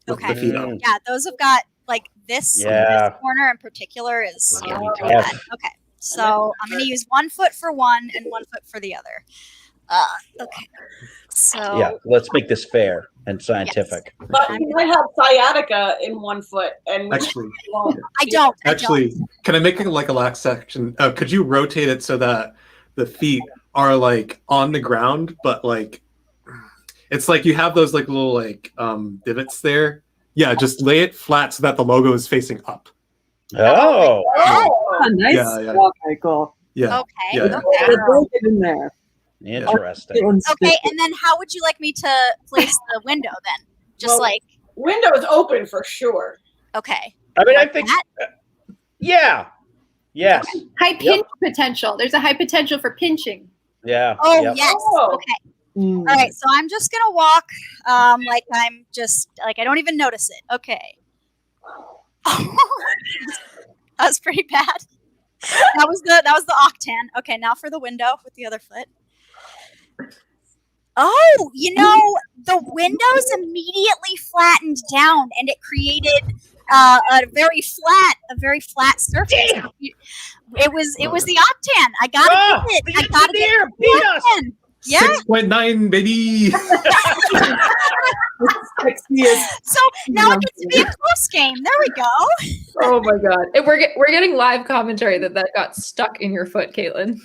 With the feet up. Yeah, those have got like this corner in particular is gonna be pretty bad. Okay, so I'm gonna use 1 foot for one and 1 foot for the other. Okay, so Yeah, let's make this fair and scientific. But you might have sciatica in 1 foot, and Actually, I don't. Can I make it like a lax section? Could you rotate it so that the feet are like on the ground, but like it's like you have those like little like divots there? Yeah, just lay it flat so that the logo is facing up. Oh, nice walk, Michael. Yeah. Okay. Yeah. Break it in there. Interesting. Okay, and then how would you like me to place the window then? Just like window is open for sure. Okay. I mean, I think. Yeah. Yes. High pinch potential. There's a high potential for pinching. Yeah. Oh yep. yes. Okay. All right. So I'm just gonna walk like I'm just like I don't even notice it. Okay. That was pretty bad. That was the octane. Okay, now for the window with the other foot. Oh, the windows immediately flattened down, and it created a very flat surface. Damn. It was the octane. I gotta get it. I gotta get it. Yeah. 6.9, baby. So now it gets to be a close game. There we go. Oh my god! We're getting live commentary that got stuck in your foot, Caitlin.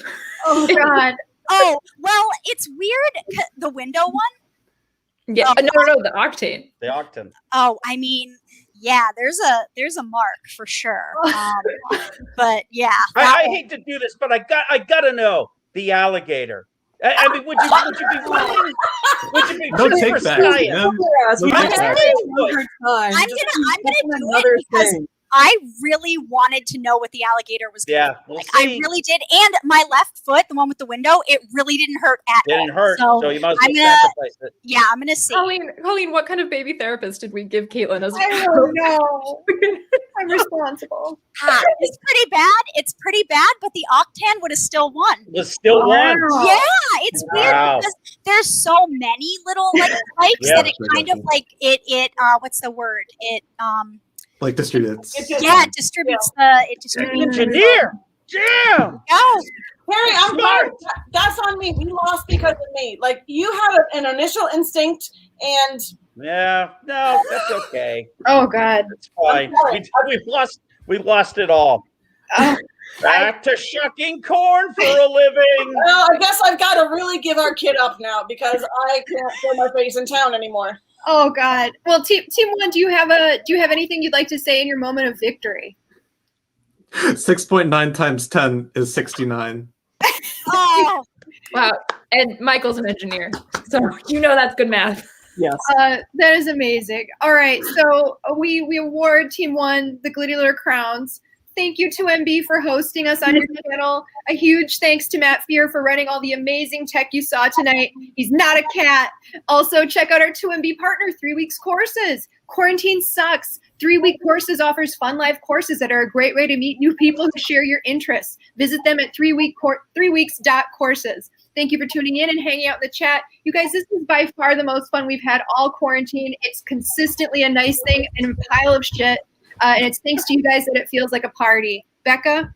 Oh god. Oh well, it's weird. The window one. Yeah. No, the octane. The octane. Oh, I mean, yeah. There's a mark for sure. But yeah. I hate to do this, but I gotta know the alligator. I mean, would you be willing? Would you be Don't take that. I'm gonna do it because I really wanted to know what the alligator was going to do. We'll I really did. And my left foot, the one with the window, it really didn't hurt at all. Didn't hurt, so you might as well sacrifice it. Yeah, I'm going to see. Colleen, what kind of baby therapist did we give Caitlin as I don't know. I'm responsible. It's pretty bad, but the octane would have still won. Was still won. Yeah, it's weird because there's so many little like spikes that it kind of like it what's the word? It like distributes. It distributes engineer. Damn. Go. Harry, I'm sorry. That's on me. We lost because of me. Like you had an initial instinct, and no, that's okay. Oh God, It's fine. We lost it all. Back to shucking corn for a living. Well, I guess I've got to really give our kid up now because I can't show my face in town anymore. Oh God. Well, team one, do you have anything you'd like to say in your moment of victory? 6.9 times 10 is 69. Oh, Wow. And Michael's an engineer, so you know that's good math. Yes. That is amazing. All right, so we award Team One the Glitty Litter crowns. Thank you to MB for hosting us on your channel. A huge thanks to Matt Fear for running all the amazing tech you saw tonight. He's not a cat. Also, check out our 2MB partner, 3 weeks courses. Quarantine sucks. 3-week courses offers fun live courses that are a great way to meet new people who share your interests. Visit them at 3weeks.courses. Thank you for tuning in and hanging out in the chat. You guys, this is by far the most fun we've had all quarantine. It's consistently a nice thing and a pile of shit. And it's thanks to you guys that it feels like a party. Becca?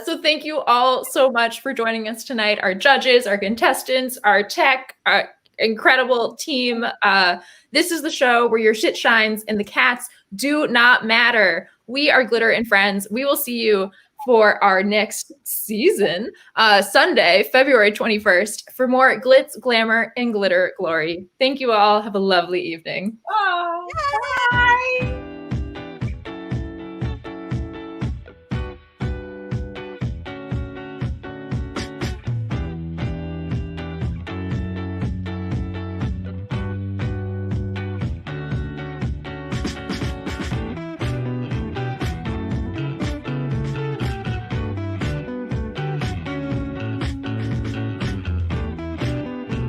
So thank you all so much for joining us tonight. Our judges, our contestants, our tech, our incredible team. This is the show where your shit shines and the cats do not matter. We are Glitter and Friends. We will see you for our next season, Sunday, February 21st, for more glitz, glamour, and glitter glory. Thank you all. Have a lovely evening. Bye. bye.